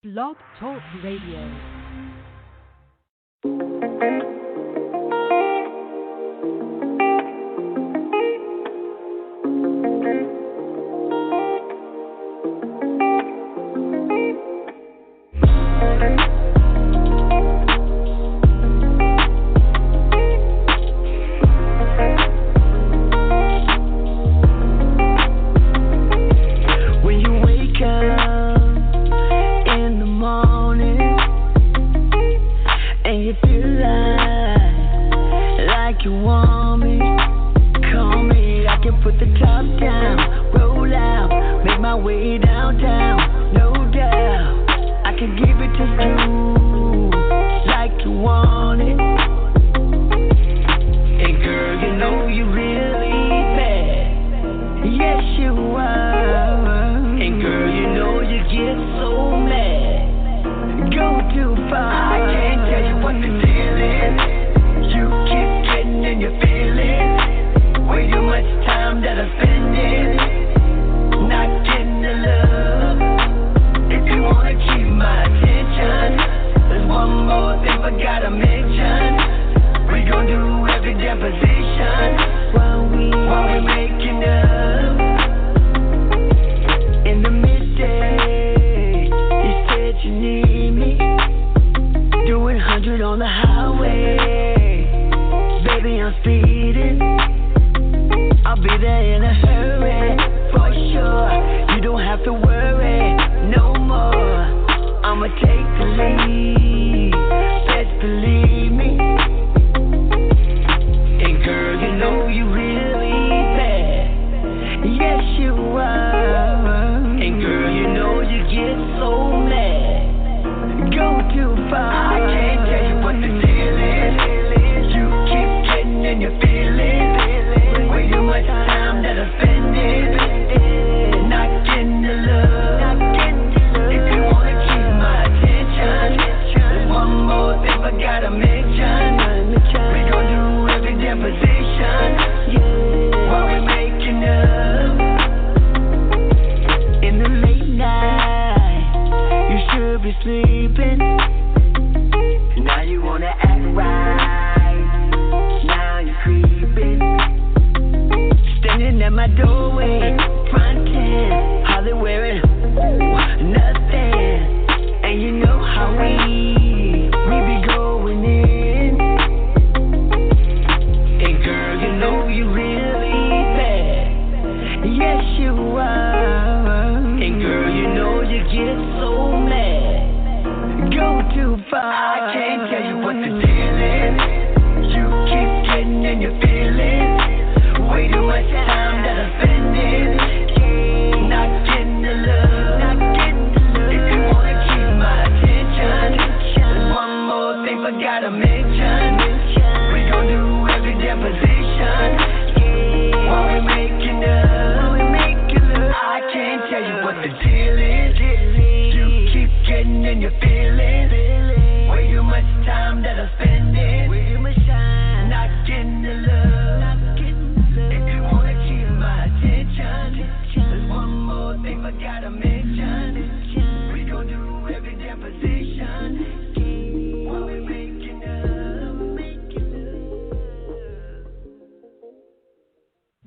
Blog Talk Radio.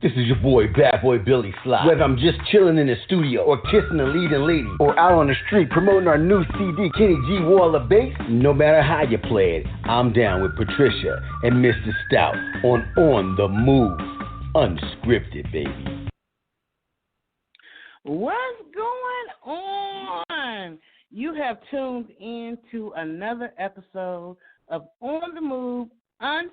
This is your boy, Bad Boy Billy Sly. Whether I'm just chilling in the studio or kissing the leading lady or out on the street promoting our new CD, Kenny G Wall of Bass, no matter how you play it, I'm down with Patricia and Mr. Stout on the Move. Unscripted, baby. What's going on? You have tuned in to another episode of On the Move Unscripted.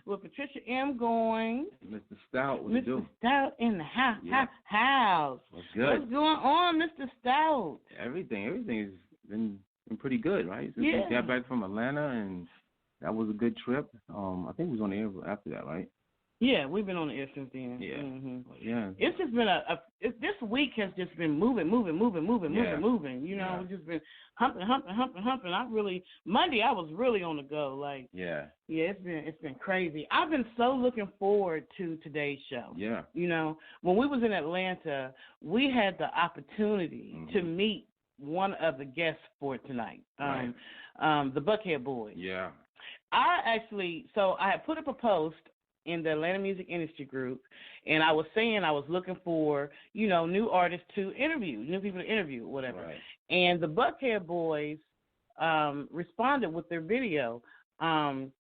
With Patricia M. Goins. Mr. Stout, what you do? Mr. Stout in the house. What's good? What's going on, Mr. Stout? Everything's been pretty good, right? Since we got back from Atlanta, and that was a good trip. I think we was on the air after that, right? Yeah, we've been on the air since then. Yeah. Mm-hmm. Yeah. It's just been this week has just been moving. You know, We've just been humping. Monday I was really on the go. It's been crazy. I've been so looking forward to today's show. Yeah. You know, when we was in Atlanta, we had the opportunity to meet one of the guests for tonight, the Buckhead Boyz. Yeah. I had put up a post in the Atlanta Music Industry Group, and I was saying I was looking for, new artists to interview, new people to interview, whatever. Right. And the Buckhead Boyz responded with their video, Shouted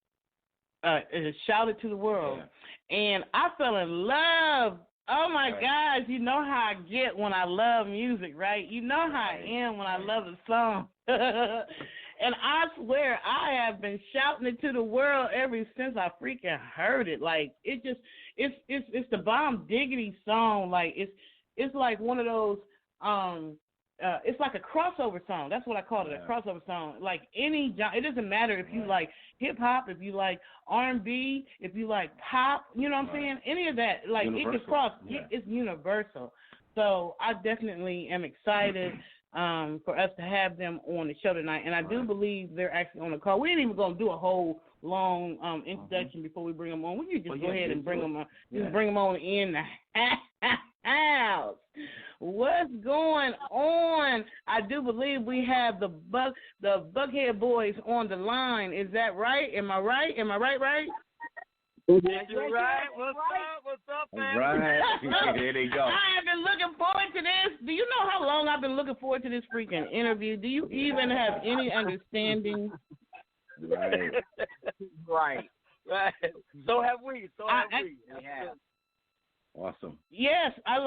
to the World. Yeah. And I fell in love. Oh, my gosh, you know how I get when I love music, right? You know how I am when I love a song. And I swear I have been shouting it to the world ever since I freaking heard it. Like, it's the bomb diggity song. Like, it's like one of those, it's like a crossover song. That's what I call it, a crossover song. Like it doesn't matter if you like hip hop, if you like R&B, if you like pop, you know what I'm saying? Any of that, like universal. It can cross. Yeah. It's universal. So I definitely am excited for us to have them on the show tonight, and I do believe they're actually on the call. We ain't even going to do a whole long introduction before we bring them on. We can just go ahead and bring them on. Just bring them on in the house. What's going on? I do believe we have the Buckhead Boyz on the line. Is that right? Am I right? Right? Yes, you're right. What's up, man? Right. There they go. I have been looking forward to this. Do you know how long I've been looking forward to this freaking interview? Do you even have any understanding? Right. Right. So have we. We have. Awesome. Yes, I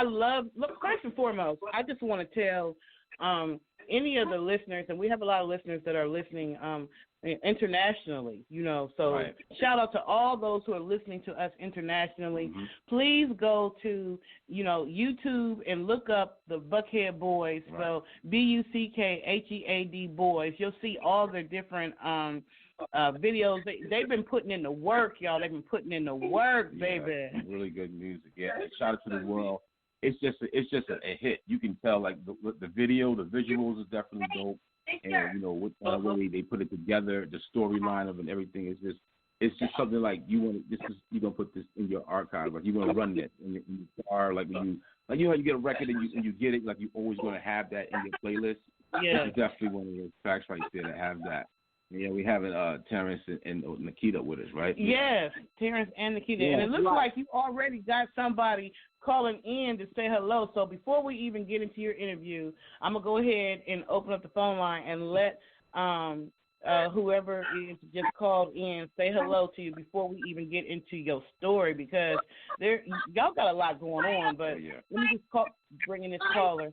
love, look, first and foremost, I just want to tell any of the listeners, and we have a lot of listeners that are listening internationally, so shout out to all those who are listening to us internationally. Mm-hmm. Please go to, YouTube and look up the Buckhead Boyz, so Buckhead Boys. You'll see all the different videos. They've been putting in the work, y'all. They've been putting in the work, baby. Really good music. Yeah, shout out to the world. It's just a hit. You can tell, like the video, the visuals is definitely dope, and what way they put it together, the storyline of it, and everything is it's just something like you're gonna put this in your archive, like you're gonna run that in your car, like when you how you get a record and you get it, like you're always gonna have that in your playlist. Yeah, it's definitely one of those tracks right there to have that. Yeah, we have Terrence and Nikita with us, right? Yes, Terrence and Nikita. Yeah, and it looks like you already got somebody calling in to say hello. So before we even get into your interview, I'm going to go ahead and open up the phone line and let whoever is just called in say hello to you before we even get into your story, because y'all got a lot going on. But let me just bring in this caller.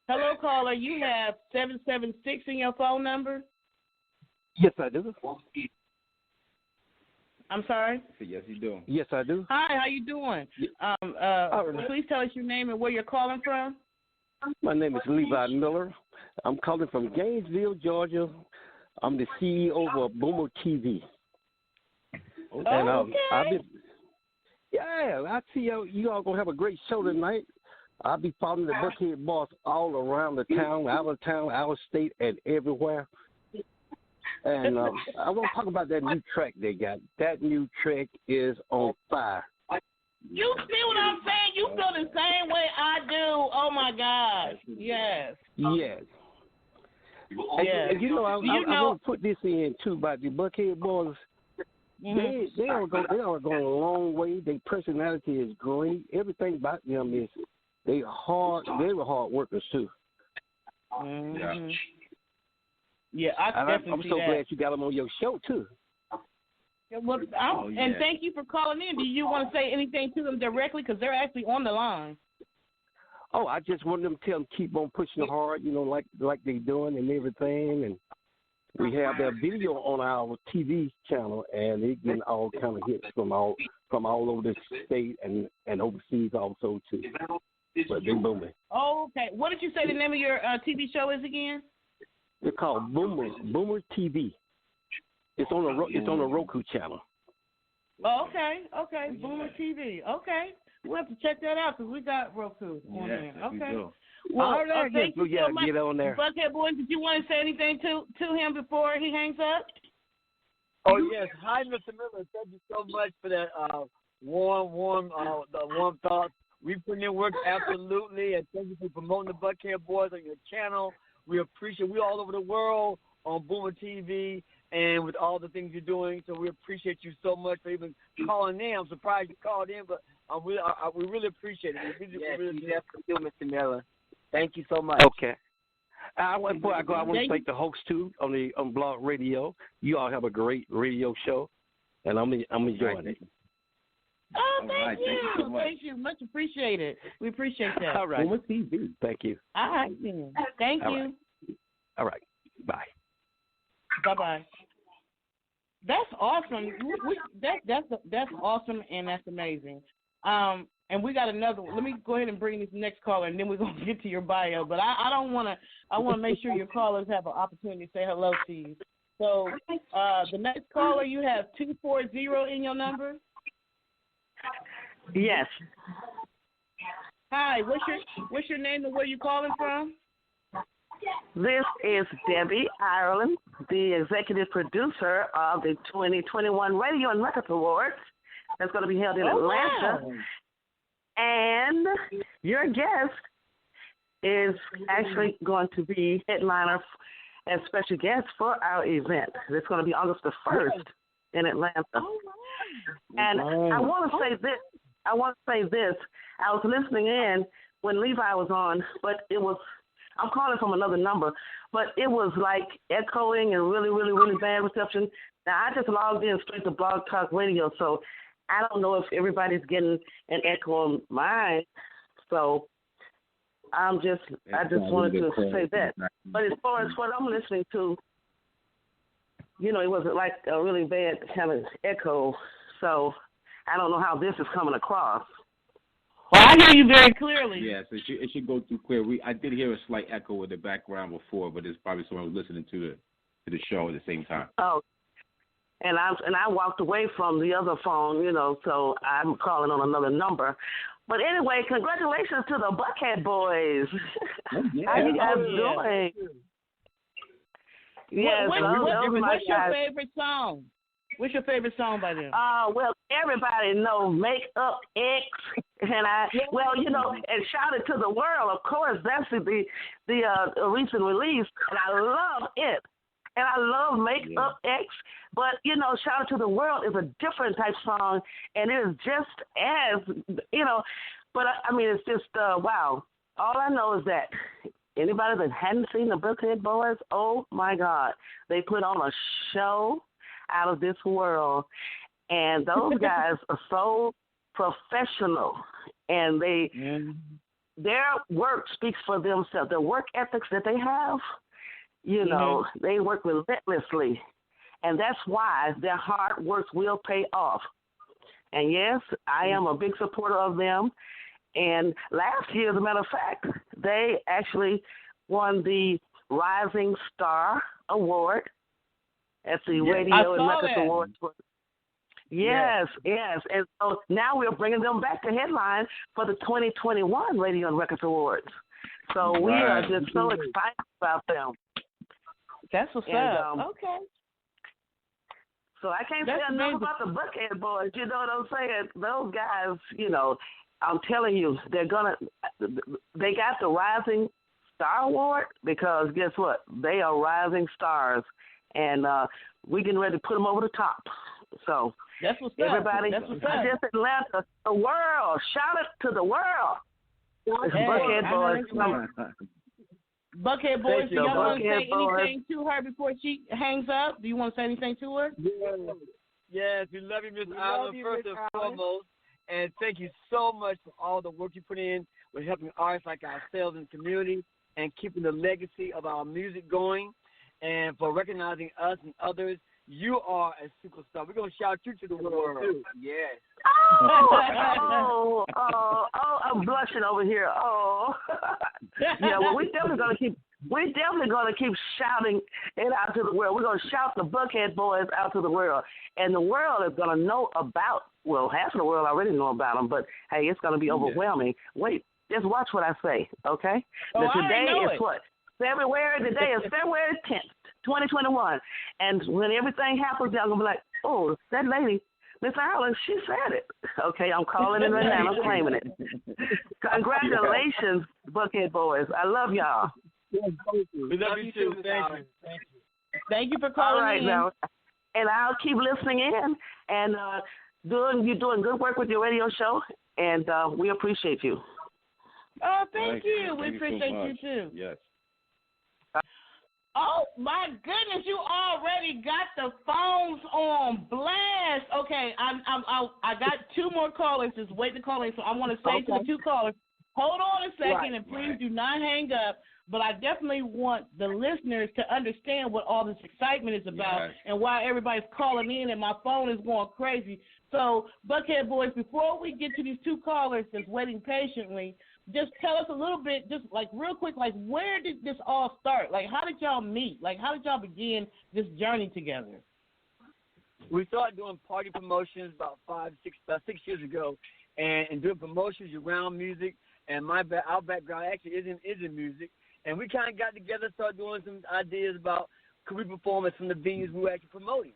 Hello, caller. You have 776 in your phone number? Yes, I do. I'm sorry? Yes, you do. Yes, I do. Hi, how you doing? Please tell us your name and where you're calling from. My name is Levi Miller. I'm calling from Gainesville, Georgia. I'm the CEO of Boomer TV. Okay. And I see you all going to have a great show tonight. I'll be following the Buckhead Boyz all around the town, our state, and everywhere. And I want to talk about that new track they got. That new track is on fire. You see what I'm saying? You feel the same way I do. Oh, my gosh. Yes. Yes. And I want to put this in, too, about the Buckhead Boyz. Mm-hmm. They are going a long way. Their personality is great. Everything about them is they were hard workers, too. Mm-hmm. Yeah, I'm so glad you got them on your show, too. Well, and thank you for calling in. Do you want to say anything to them directly? Because they're actually on the line. Oh, I just want them to tell them keep on pushing hard, like they're doing and everything. And we have their video on our TV channel, and they're getting all kind of hits from all over the state and overseas also, too. But they're booming. Oh, okay. What did you say the name of your TV show is again? They're called Boomer TV. It's on a Roku channel. Oh, okay. Boomer TV. Okay. We'll have to check that out because we got Roku on there. Okay. Well, thank you so much. Get on there. Buckhead Boyz, did you want to say anything to him before he hangs up? Oh, yes. Hi, Mr. Miller. Thank you so much for that warm thoughts We put in work absolutely, and thank you for promoting the Buckhead Boys on your channel. We appreciate. We're all over the world on Boomer TV and with all the things you're doing. So we appreciate you so much for even calling in. I'm surprised you called in, but we really appreciate it. We really do, Mr. Miller. Thank you so much. Okay. Before I go, I want to thank the host too on Blog Radio. You all have a great radio show, and I'm enjoying it. Oh, thank you. Thank you. Much appreciated. We appreciate that. All right. Thank you. All right, then. Thank you. Right. All right. Bye. Bye-bye. That's awesome. That's awesome, and that's amazing. And we got another one. Let me go ahead and bring this next caller, and then we're going to get to your bio. But I don't want to – I want to make sure your callers have an opportunity to say hello to you. So the next caller, you have 240 in your number? Yes. Hi, what's your name and where you calling from? This is Debbie Ireland, the executive producer of the 2021 Radio and Records Awards that's going to be held in Atlanta. Wow. And your guest is actually going to be headliner and special guest for our event. It's going to be August the 1st in Atlanta. Oh, wow. And I want to say this. I was listening in when Levi was on, but I'm calling from another number, but it was like echoing and really, really, really bad reception. Now, I just logged in straight to Blog Talk Radio, so I don't know if everybody's getting an echo on mine. So I just wanted to say that. But as far as what I'm listening to, it was like a really bad kind of echo. So I don't know how this is coming across. Well, I hear you very clearly. Yes, it should go through clear. I did hear a slight echo in the background before, but it's probably someone listening to the show at the same time. Oh, and I walked away from the other phone, so I'm calling on another number. But anyway, congratulations to the Buckhead Boys. Yeah. How you guys doing? Yes, what's your favorite song? What's your favorite song by them? Well, everybody knows Make Up X, and and Shout It to the World. Of course, that's the recent release, and I love it. And I love Make Up X, but Shout It to the World is a different type song, and it is just as But I mean, it's just wow. All I know is that anybody that hadn't seen the Buckhead Boys, oh my God, they put on a show out of this world, and those guys are so professional, and their work speaks for themselves. The work ethics that they have, they work relentlessly, and that's why their hard work will pay off. And yes, I am a big supporter of them. And last year, as a matter of fact, they actually won the Rising Star Award at the Radio and Records Awards. Yes. And so now we're bringing them back to headline for the 2021 Radio and Records Awards. So we are just so excited about them. That's what's up. Okay. So I can't say enough about the Buckhead Boys. You know what I'm saying? Those guys, I'm telling you, they got the Rising Star Award because guess what? They are rising stars. And we're getting ready to put them over the top. So that's what's everybody, up. That's not just Atlanta, the world. Shout it to the world. It's Buckhead Boys. Buckhead Boys, do y'all want to say anything to her before she hangs up? Do you want to say anything to her? Yes, we love you, Miss Island, first and foremost. And thank you so much for all the work you put in with helping artists like ourselves in the community and keeping the legacy of our music going. And for recognizing us and others, you are a superstar. We're going to shout you to the world, too. Yes. Oh, I'm blushing over here. Oh. Yeah, well, we're definitely going to keep shouting it out to the world. We're going to shout the Buckhead Boys out to the world. And the world is going to know about, well, half of the world already know about them, but, hey, it's going to be overwhelming. Wait, just watch what I say, okay? Oh, today is what? Today is February 10th, 2021. And when everything happens, y'all going to be like, oh, that lady, Miss Allen, she said it. Okay, I'm calling it right now. I'm claiming it. Congratulations, Buckhead Boyz. I love y'all. We love you too. Thank you. Thank you for calling All right, in. now. And I'll keep listening in. And you're doing good work with your radio show, and we appreciate you. Oh, thank you. We appreciate you too. Yes. Oh my goodness! You already got the phones on blast. Okay, I got two more callers just waiting to call in. So I want to say to the two callers, hold on a second and please do not hang up. But I definitely want the listeners to understand what all this excitement is about and why everybody's calling in and my phone is going crazy. So, Buckhead Boyz, before we get to these two callers that's waiting patiently, just tell us a little bit, just like real quick, like where did this all start? Like how did y'all meet? Like how did y'all begin this journey together? We started doing party promotions about 6 years ago, and doing promotions around music. And our background actually is in music. And we kind of got together, started doing some ideas about could we perform at some of the venues we were actually promoting.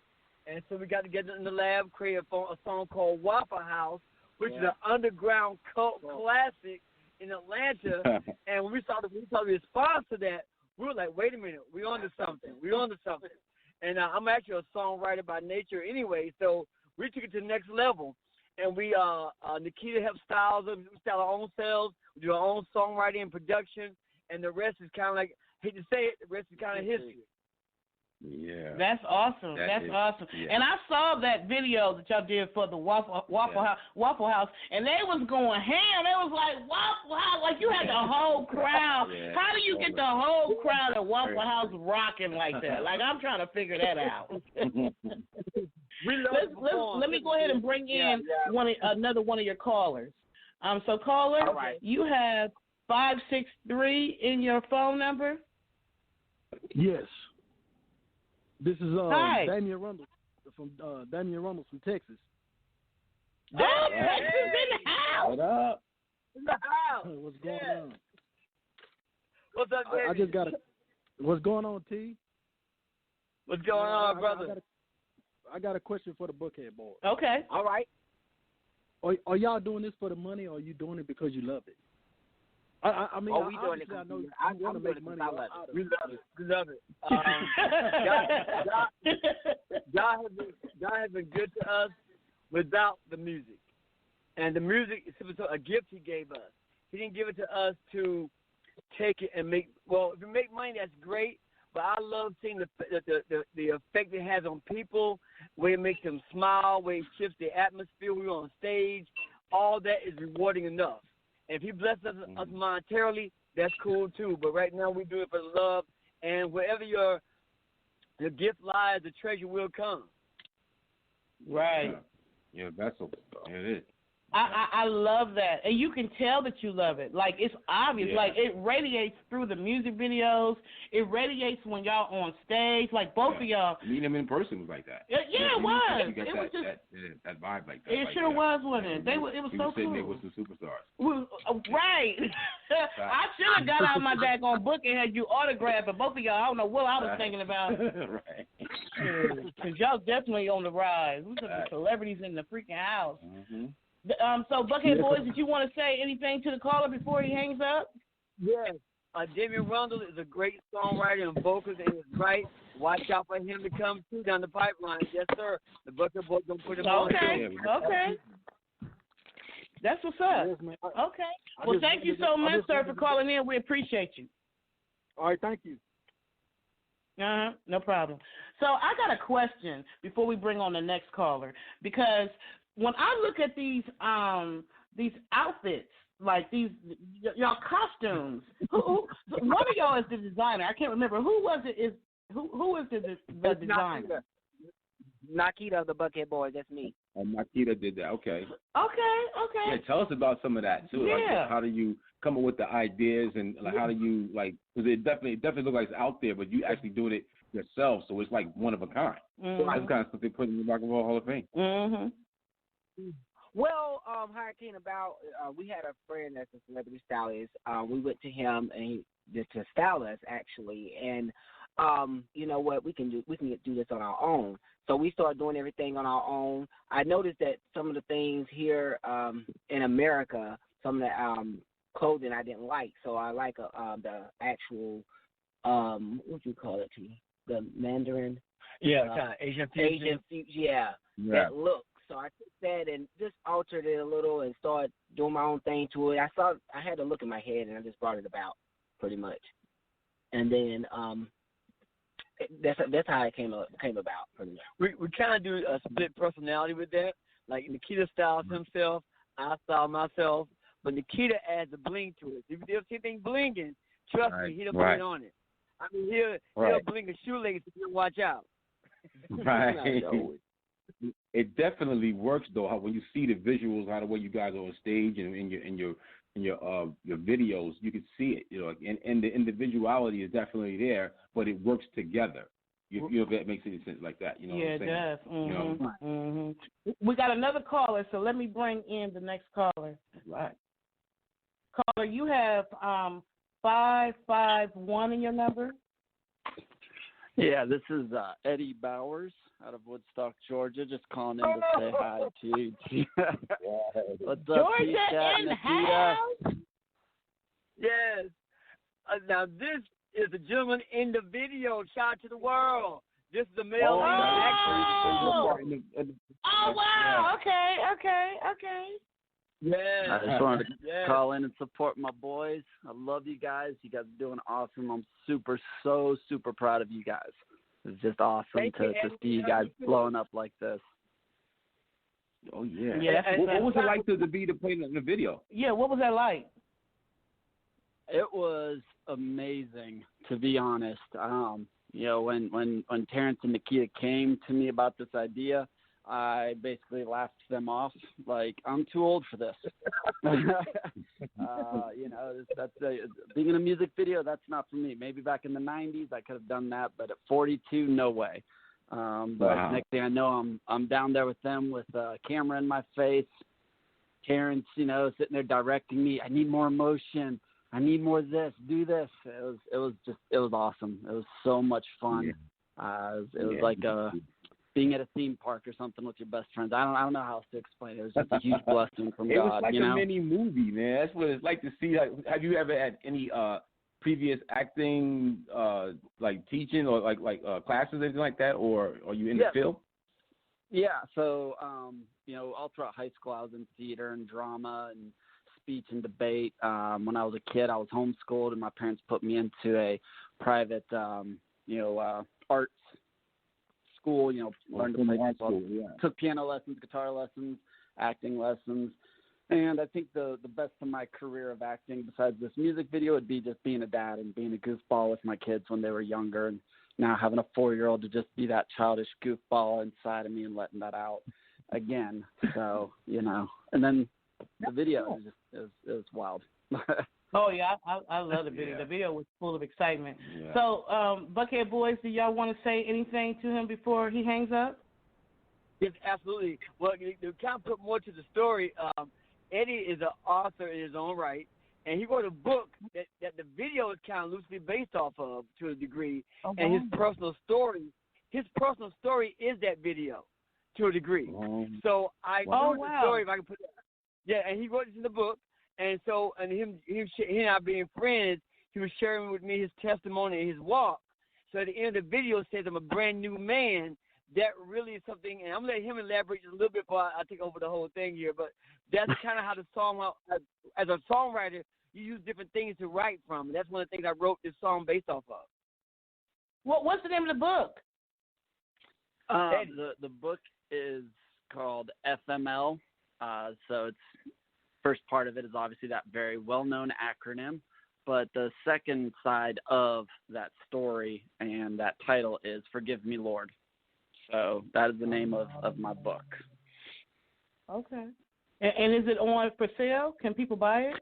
And so we got together in the lab, created a song called Waffle House, which is an underground cult classic in Atlanta. And when we saw the response to that, we were like, wait a minute, we're onto something. And I'm actually a songwriter by nature anyway, so we took it to the next level. And we, Nikita helped style them. We style our own selves. We do our own songwriting and production. And the rest is kind of like, hate to say it, the rest is kind of history. Yeah. That's awesome. That's awesome. Yeah. And I saw that video that y'all did for the Waffle House, and they was going ham. They was like, Waffle House, like you had the whole crowd. How do you get the whole crowd at Waffle House rocking like that? Like, I'm trying to figure that out. Let me go ahead and bring in another one of your callers. So caller, you have 563 in your phone number? Yes. This is Damian Rundle from Texas. Oh, Texas in the house. What up? In the house. What's going on? What's up, baby? I just got what's going on, T? What's going on, brother? I got a question for the Buckhead Boyz. Okay. All right. Are y'all doing this for the money, or are you doing it because you love it? I mean, we doing it. I know you want to make money out of it. We love it. God has been good to us without the music, and the music is a gift He gave us. He didn't give it to us to take it and make. Well, if you make money, that's great. But I love seeing the effect it has on people, where it makes them smile, where it shifts the atmosphere. We're on stage. All that is rewarding enough. If He blesses us monetarily, that's cool too. But right now we do it for the love, and wherever your gift lies, the treasure will come. Right. Yeah, vessel. It is. I love that, and you can tell that you love it. Like it's obvious. Yeah. Like it radiates through the music videos. It radiates when y'all on stage. Like both of y'all. Meeting them in person was like that. Yeah, it was. You it was just that vibe like that. It like sure that. was, wasn't it? It was so sitting cool. there with some superstars. Right. I should have got out my daggone book and had you autograph, but both of y'all, I don't know what I was thinking about. Right. Because y'all definitely on the rise. We got the celebrities in the freaking house. Mm-hmm. So, Buckhead Boyz, did you want to say anything to the caller before he hangs up? Yes. Damian Rundle is a great songwriter and vocalist, and he's right. Watch out for him to come through down the pipeline. Yes, sir. The Buckhead Boyz don't put him on. Okay. That's what's up. Yes, okay. Well, thank you so much, sir, for calling in. We appreciate you. All right, thank you. No problem. So I got a question before we bring on the next caller, because when I look at these outfits, like these y'all costumes, who one of y'all is the designer? I can't remember. Who was it? Who is the designer? Nakita of the Buckhead Boyz. That's me. Nakita did that. Okay. Okay. Yeah, tell us about some of that too. Yeah. Like, how do you come up with the ideas, and like, how do you because it definitely looks like it's out there, but you actually doing it yourself, so it's like one of a kind. Mm-hmm. That's kind of stuff they put in the Rock and Roll Hall of Fame. Mm-hmm. Well, how it came about, we had a friend that's a celebrity stylist. We went to him and to style us, actually. And you know what, we can do this on our own. So we started doing everything on our own. I noticed that some of the things here in America, some of the clothing I didn't like. So I like the actual, what do you call it, T? The Mandarin. Yeah, kind of Asian fusion. Yeah, that look. So I took that and just altered it a little and started doing my own thing to it. I had a look in my head and I just brought it about pretty much. And then that's how it came about pretty much. We kind of do a split personality with that. Like Nikita styles himself, I style myself, but Nikita adds a bling to it. If you ever see anything blinging, trust me, he'll put it on it. I mean, he'll bling a shoelace if you watch out. Right. It definitely works though. How when you see the visuals, how the way you guys are on stage and in your videos, you can see it. You know, and the individuality is definitely there, but it works together. You know, if that makes any sense like that. You know what I'm saying? Yeah, it does. You know? We got another caller, so let me bring in the next caller. Right. Caller, you have 551 in your number. Yeah, this is Eddie Bowers out of Woodstock, Georgia, just calling in to say hi to you. What's up, Georgia in the house? Yes. Now, this is the gentleman in the video. Shout out to the world. This is the male Oh, wow. Okay. Yeah. I just wanted to call in and support my boys. I love you guys. You guys are doing awesome. I'm so super proud of you guys. It's just awesome to see you guys blowing up like this. Oh, yeah. What was it like to be the play in the video? Yeah, what was that like? It was amazing, to be honest. You know, when Terrence and Nikita came to me about this idea, I basically laughed them off. Like, I'm too old for this. You know, that's being in a music video, that's not for me. Maybe back in the 90s I could have done that, but at 42, no way. But next thing I know, I'm down there with them with a camera in my face. Terrence, you know, sitting there directing me. I need more emotion. I need more of this. Do this. It was awesome. It was so much fun. It was like being at a theme park or something with your best friends. I don't know how else to explain it. It was just a huge blessing from God. It was like a mini movie, man. That's what it's like to see. Have you ever had any previous acting, like teaching or like classes or anything like that, or are you in the field? Yeah. So, you know, all throughout high school, I was in theater and drama and speech and debate. When I was a kid, I was homeschooled, and my parents put me into a private, arts school. You know, learned to play football. Took piano lessons, guitar lessons, acting lessons. And I think the best of my career of acting, besides this music video, would be just being a dad and being a goofball with my kids when they were younger, and now having a 4-year-old to just be that childish goofball inside of me and letting that out again. So, you know, and then the video it was wild. Oh yeah, I love the video. The video was full of excitement. Yeah. So, Buckhead boys, do y'all want to say anything to him before he hangs up? Yes, absolutely. Well, to kind of put more to the story, Eddie is an author in his own right, and he wrote a book that the video is kind of loosely based off of to a degree, and his personal story is that video to a degree. So the story, if I can put that. Yeah, and he wrote this in the book, and so him and I being friends, he was sharing with me his testimony and his walk. So at the end of the video, it says I'm a brand new man. That really is something, and I'm going to let him elaborate just a little bit before I take over the whole thing here, but that's kind of how the song, as a songwriter, you use different things to write from. And that's one of the things I wrote this song based off of. What's the name of the book? The book is called FML. So it's first part of it is obviously that very well-known acronym, but the second side of that story and that title is Forgive Me, Lord. So that is the name of my book. Okay. And is it on for sale? Can people buy it?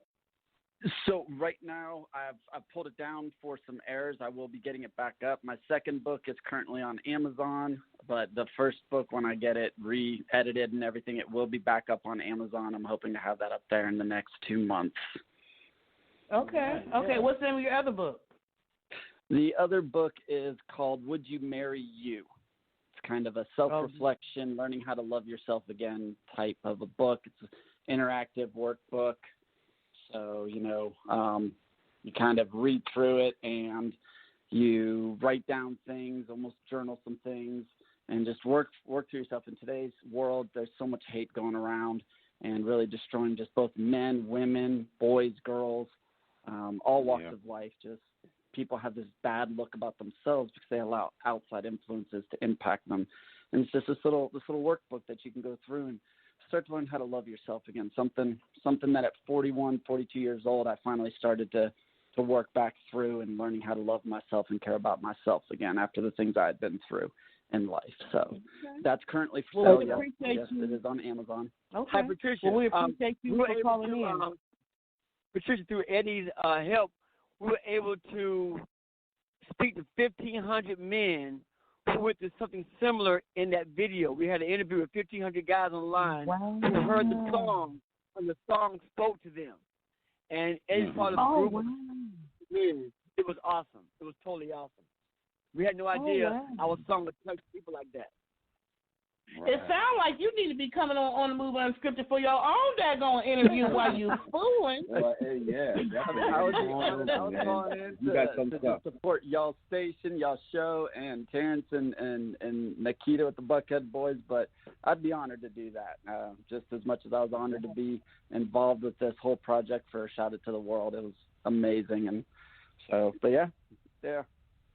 So right now I've pulled it down for some errors. I will be getting it back up. My second book is currently on Amazon, but the first book, when I get it re-edited and everything, it will be back up on Amazon. I'm hoping to have that up there in the next 2 months. Okay. What's the name of your other book? The other book is called Would You Marry You? It's kind of a self-reflection, learning how to love yourself again type of a book. It's an interactive workbook. So, you kind of read through it and you write down things, almost journal some things, and just work through yourself. In today's world, there's so much hate going around and really destroying just both men, women, boys, girls, all walks of life. Just people have this bad look about themselves because they allow outside influences to impact them. And it's just this little workbook that you can go through and start to learn how to love yourself again. Something that at 41, 42 years old, I finally started to work back through and learning how to love myself and care about myself again after the things I had been through in life. So that's currently for sale. Yes, it is on Amazon. Okay. Hi, Patricia. Well, we appreciate you for calling in. Patricia, through Eddie's help, we were able to speak to 1,500 men who went through something similar in that video. We had an interview with 1,500 guys online who heard the song, and the song spoke to them. And Eddie's part of the group. Wow. It was awesome. It was totally awesome. We had no idea our song would touch people like that. Right. It sounds like you need to be coming on the Move Unscripted for your own daggone interview while you fooling. Well, yeah, I was calling in to support y'all's station, y'all's show, and Terrence and Nikita with the Buckhead Boys, but I'd be honored to do that, just as much as I was honored to be involved with this whole project for Shout It to the World. It was amazing, and so, but yeah.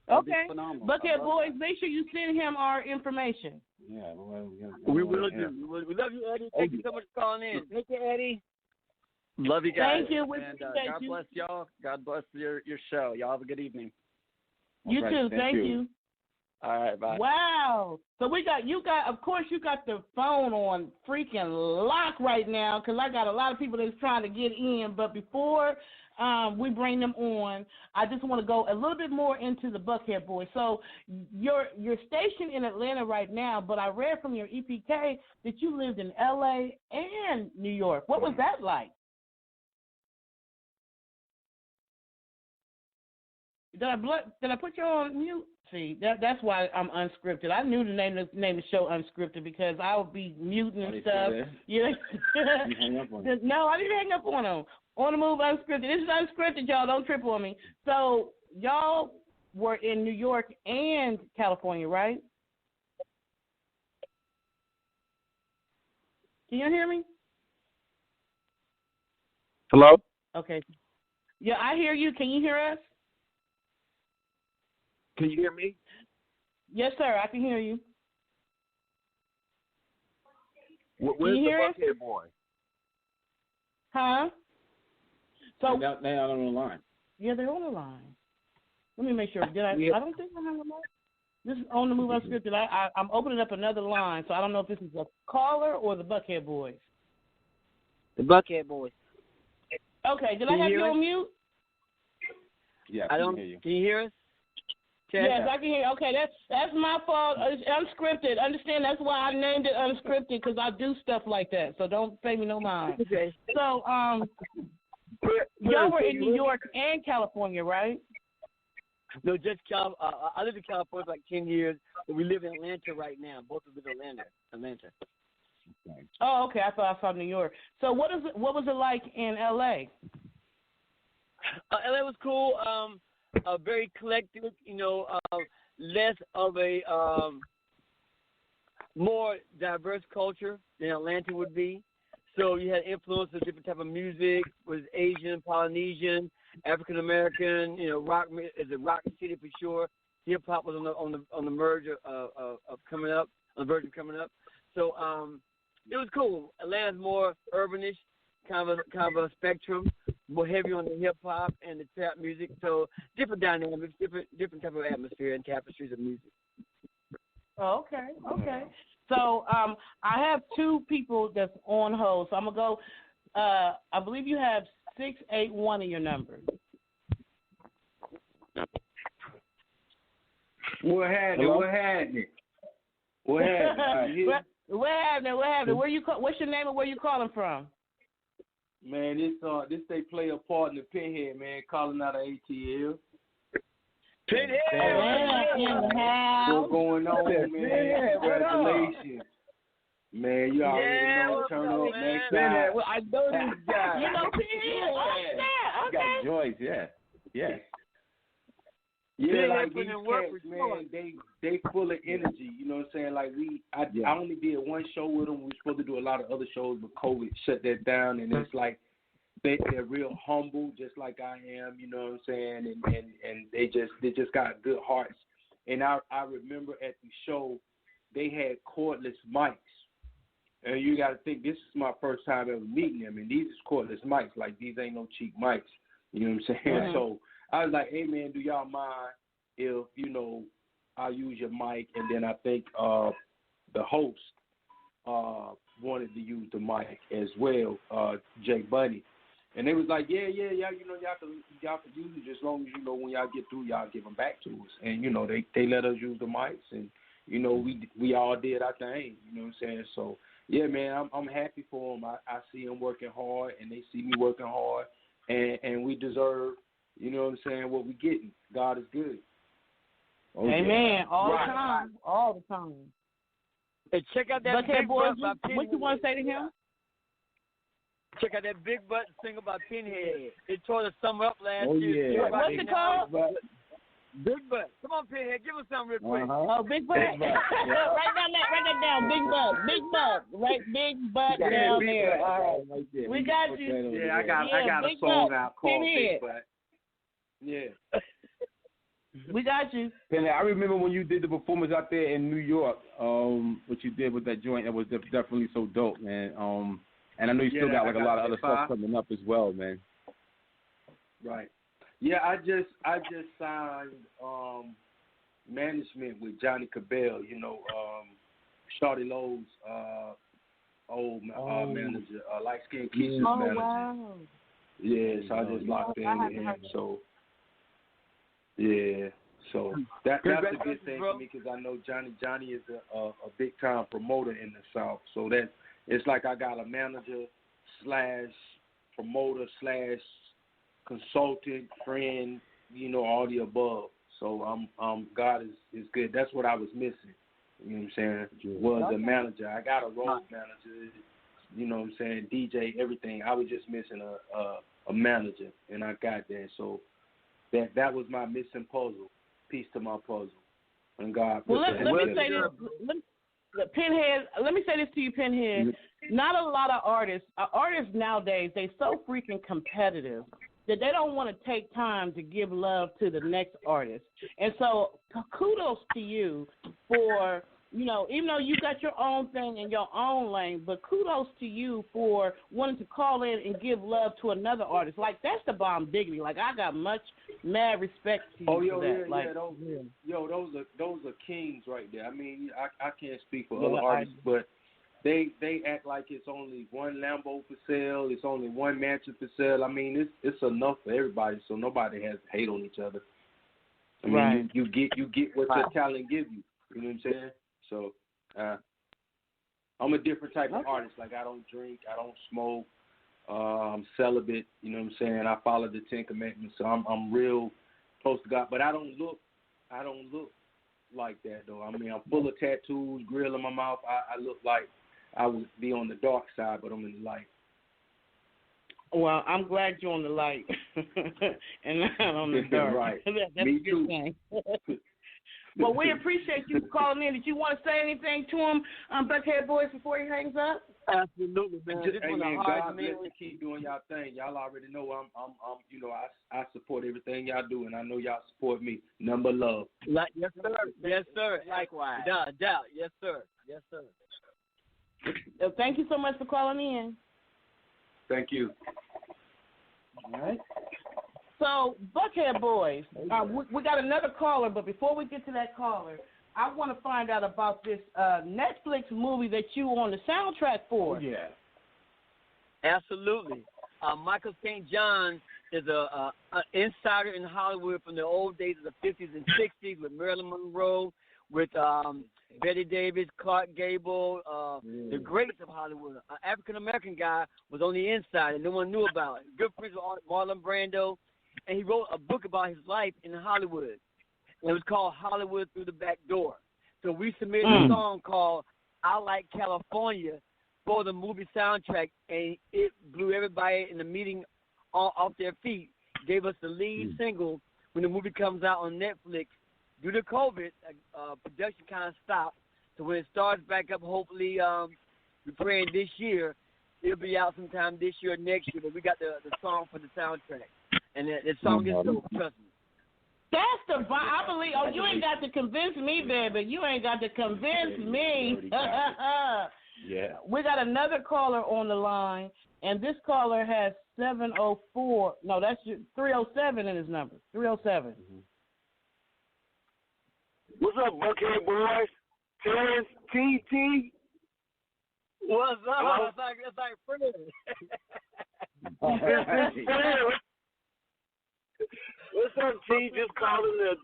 Okay. Buckhead Boys, make sure you send him our information. Yeah, we will do. We love you, Eddie. Thank you so much for calling in. Thank you, Eddie. Love you guys. Thank you. And God bless y'all. God bless your show. Y'all have a good evening. You too. Thank you. All right, bye. Wow. So of course you got the phone on freaking lock right now because I got a lot of people that's trying to get in. But before we bring them on, I just want to go a little bit more into the Buckhead Boys. So you're stationed in Atlanta right now, but I read from your EPK that you lived in L.A. and New York. What was that like? Did I put you on mute? See, that's why I'm unscripted. I knew the name of the show Unscripted because I would be muting and stuff. You hung up on him. No, I didn't hang up on him. On the Move Unscripted. This is Unscripted, y'all. Don't trip on me. So y'all were in New York and California, right? Can you hear me? Hello? Okay. Yeah, I hear you. Can you hear us? Can you hear me? Yes, sir. I can hear you. Where's the Buckhead Boy? Huh? So now on the line. Yeah, they're on the line. Let me make sure. Did I? I don't think I have a line. This is on the Move Unscripted. I'm opening up another line, so I don't know if this is a caller or the Buckhead Boys. The Buckhead Boys. Okay. Did I have you on mute? Yeah, I don't. Can you hear us? Yes, I can hear. Okay, that's my fault. It's unscripted. Understand? That's why I named it Unscripted because I do stuff like that. So don't pay me no mind. Okay. So y'all were in New York and California, right? No, just I lived in California for like 10 years, but we live in Atlanta right now. Both of us in Atlanta. Oh, okay. I thought I saw New York. So what was it like in L.A.? L.A. was cool. Very collective, less of a more diverse culture than Atlanta would be. So you had influence of different type of music, was Asian, Polynesian, African American. Rock is a rock city for sure. Hip hop was on the merge of coming up, on the verge of coming up. So it was cool. Atlanta's more urbanish, kind of a spectrum. More heavy on the hip hop and the trap music, so different dynamics, different type of atmosphere and tapestries of music. Oh, okay. So I have two people that's on hold, so I'm gonna go. I believe you have 681 in your number. What happened? What happened? What's your name and where you calling from? Man, this they play a part in the Pinhead, man, calling out of ATL. What's going on, man? Congratulations. Man, you already know. Turn up next time. Well, I know this guy. You know, okay. Got Joyce, yeah. Yeah, like these cats, man, they full of energy. You know what I'm saying? Like I only did one show with them. We were supposed to do a lot of other shows, but COVID shut that down. And it's like they're real humble, just like I am. You know what I'm saying? And they just got good hearts. And I remember at the show they had cordless mics. And you got to think, this is my first time ever meeting them, and these is cordless mics. Like, these ain't no cheap mics. You know what I'm saying? Mm-hmm. So I was like, hey, man, do y'all mind if, I use your mic? And then I think the host wanted to use the mic as well, Jay Bunny. And they was like, yeah, y'all can use it as long as, when y'all get through, y'all give them back to us. And, they let us use the mics, and, we all did our thing, you know what I'm saying? So, yeah, man, I'm happy for them. I see them working hard, and they see me working hard, and we deserve, you know what I'm saying, what we getting. God is good. Oh, amen. Yeah. All the time. Hey, check out that Big Butt by Pinhead. What you want to say to him? Check out that Big Butt single by Pinhead. It tore the summer up last year. Yeah. What's it called? Big Butt. Come on, Pinhead. Give us something real quick. Oh, Big Butt. Write that down. Big Butt. Right, Big Butt down there. All right. We got you. Yeah, I got a song out called Big Butt. Yeah. We got you. Penny, I remember when you did the performance out there in New York, what you did with that joint. That was definitely so dope, man. And I know you still got a lot of other stuff coming up as well, man. Right. Yeah, I just signed management with Johnny Cabell, Shawty Lowe's old manager, light skinned Keisha's manager. Wow. Yeah, so I just locked in with him. So yeah, so that's a good thing for me because I know Johnny is a big time promoter in the South. So that it's like I got a manager / promoter / consultant, friend, all the above. So God is good. That's what I was missing. You know what I'm saying? Was a manager. I got a road manager. You know what I'm saying? DJ, everything. I was just missing a manager, and I got that. So that was my missing piece to my puzzle. And God. Well, let me say this, Pinhead. Let me say this to you, Pinhead. Not a lot of artists nowadays, they so freaking competitive that they don't want to take time to give love to the next artist. And so kudos to you for, even though you got your own thing in your own lane, but kudos to you for wanting to call in and give love to another artist. Like, that's the bomb diggity. Like, I got mad respect to you for that. Those are kings right there. I mean, I can't speak for other artists, but they act like it's only one Lambo for sale, it's only one mansion for sale. I mean, it's enough for everybody, so nobody has to hate on each other. I mean, you get what your talent gives you. You know what I'm saying? So I'm a different type of artist. Like, I don't drink, I don't smoke, I'm celibate. You know what I'm saying? I follow the 10 Commandments, so I'm real close to God. But I don't look like that though. I mean, I'm full of tattoos, grill in my mouth. I look like I would be on the dark side, but I'm in the light. Well, I'm glad you're on the light and not on the dark. Right. That's Me a good too. thing. Well, we appreciate you calling in. Did you want to say anything to him, Buckhead Boys, before he hangs up? Absolutely, man. God bless you. Keep doing y'all thing. Y'all already know I support everything y'all do, and I know y'all support me. Number love. Yes, sir. Yes, sir. Likewise. Without doubt. Yes, sir. Yes, sir. Thank you so much for calling in. Thank you. All right. So, Buckhead Boys, we got another caller, but before we get to that caller, I want to find out about this Netflix movie that you on the soundtrack for. Oh, yeah. Absolutely. Michael St. John is an insider in Hollywood from the old days of the 50s and 60s with Marilyn Monroe, with Betty Davis, Clark Gable, the greats of Hollywood. An African-American guy was on the inside and no one knew about it. Good friends with Marlon Brando, and he wrote a book about his life in Hollywood. and it was called Hollywood Through the Back Door. So we submitted a song called I Like California for the movie soundtrack, and it blew everybody in the meeting off their feet. Gave us the lead single when the movie comes out on Netflix. Due to COVID, production kind of stopped. So when it starts back up, hopefully we're praying this year. It'll be out sometime this year or next year, but we got the song for the soundtrack. And the song is dope, trust me. That's the vibe. I believe. Oh, you ain't got to convince me, baby. You ain't got to convince me. Yeah. We got another caller on the line, and this caller has 704. No, that's 307 in his number. 307. What's up, Buckhead boys? Terrence, TT. What's up? It's like Fred. What's up, T? Just calling to,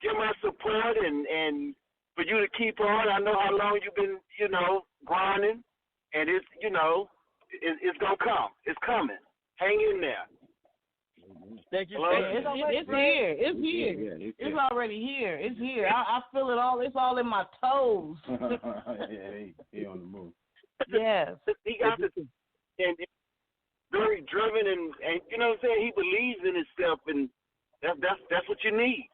give my support and for you to keep on. I know how long you've been, grinding, and it's, it's gonna come. It's coming. Hang in there. Thank you. It's here. It's here. It's already here. It's here. I feel it all. It's all in my toes. He on the move. Yes. He got this, and very driven, and you know what I'm saying. He believes in himself, and that's what you need.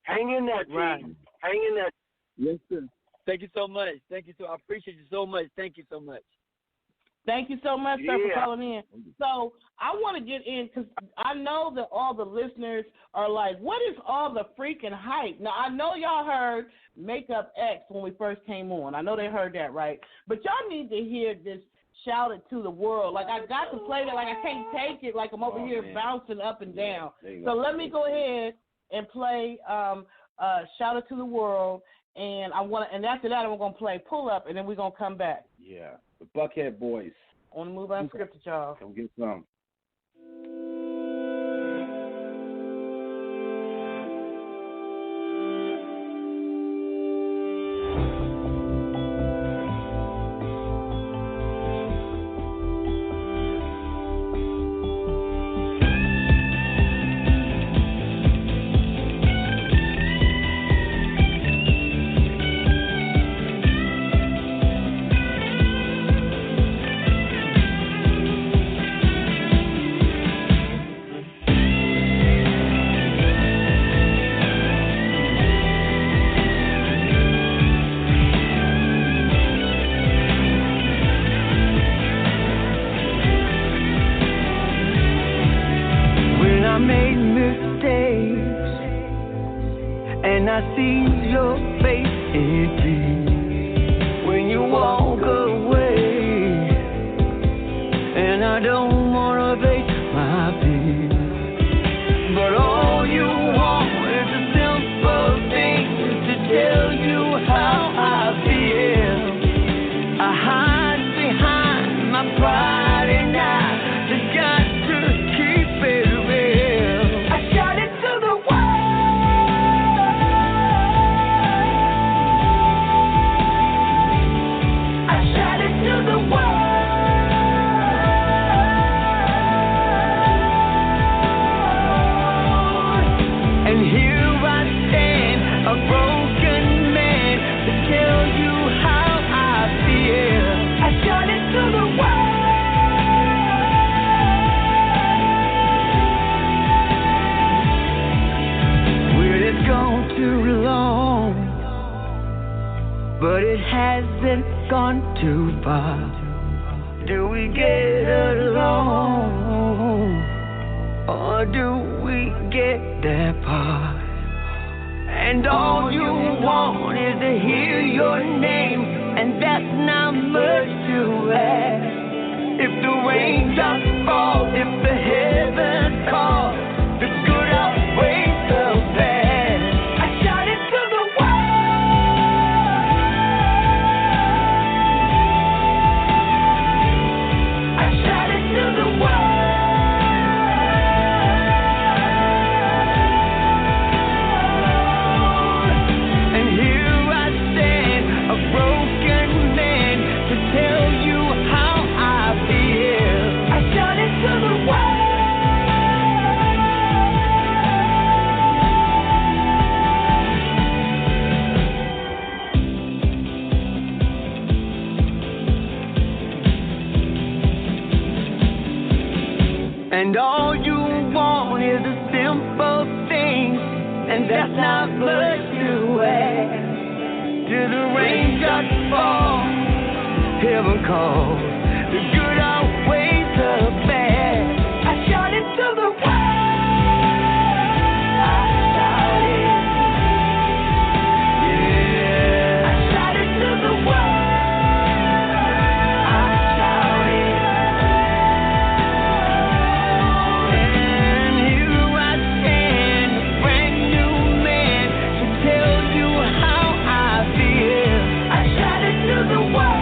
Hang in there, team. Right. Hang in there. Yes, sir. Thank you so much. Thank you so. I appreciate you so much. Thank you so much. Thank you so much, sir, for calling in. So I want to get in because I know that all the listeners are like, what is all the freaking hype? Now, I know y'all heard Makeup X when we first came on. I know they heard that, right? But y'all need to hear this Shout It to the World. Like, I got to play that. Like, I can't take it. Like, I'm over here bouncing up and down. So let me go ahead and play Shout It to the World. And after that, I'm going to play Pull Up, and then we're going to come back. Yeah. The Buckhead boys. On the move unscripted, y'all. Come get some. I flushed away. Till the raindrops fall, heaven calls. The good outweighs the bad. I shout it to the world. I shout it. Yeah. I shout it to the world. I shout it. And here I stand, a brand new man, to tell you how I feel. I shout it to the world.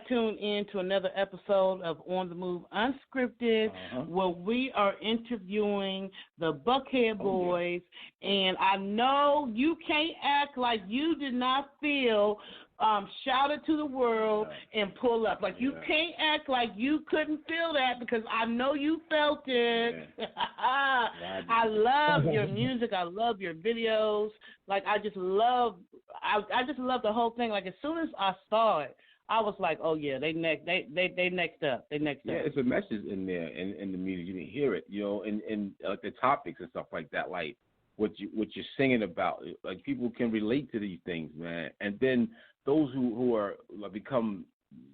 Tuned in to another episode of On the Move Unscripted, where we are interviewing the Buckhead Boyz. And I know you can't act like you did not feel shout it to the world and pull up. Like, you can't act like you couldn't feel that, because I know you felt it. I love your music. I love your videos. Like, I just love the whole thing. Like, as soon as I saw it, I was like, oh yeah, they next up. They next up. Yeah, it's a message in there in the music. You didn't hear it, and the topics and stuff like that, like what you're singing about. Like people can relate to these things, man. And then those who are become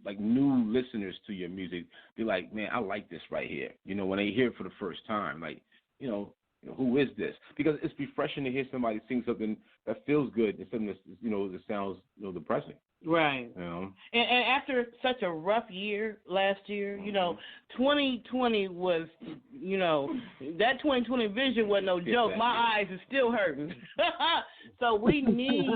like new listeners to your music, be like, man, I like this right here. When they hear it for the first time, like, who is this? Because it's refreshing to hear somebody sing something that feels good and something that sounds depressing. Right. And after such a rough year last year, 2020 was, that 2020 vision wasn't no joke. My eyes are still hurting. So we need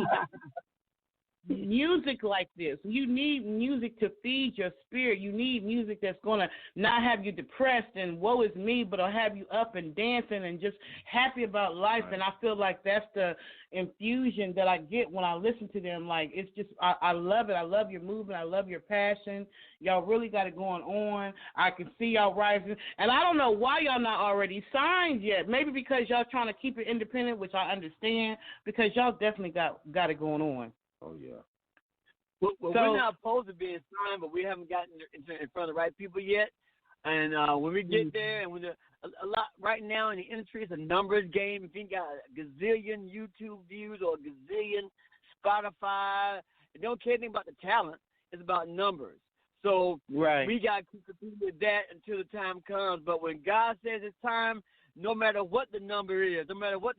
music like this. You need music to feed your spirit. You need music that's going to not have you depressed and woe is me, but will have you up and dancing and just happy about life. Right. And I feel like that's the infusion that I get when I listen to them. Like, it's just, I love it. I love your movement. I love your passion. Y'all really got it going on. I can see y'all rising. And I don't know why y'all not already signed yet. Maybe because y'all trying to keep it independent, which I understand, because y'all definitely got it going on. Oh, yeah. Well, we're not opposed to being signed, but we haven't gotten in front of the right people yet. And when we get there, and when a lot right now in the industry, it's a numbers game. If you got a gazillion YouTube views or a gazillion Spotify, they don't care anything about the talent. It's about numbers. So we got to keep competing with that until the time comes. But when God says it's time, no matter what the number is, no matter what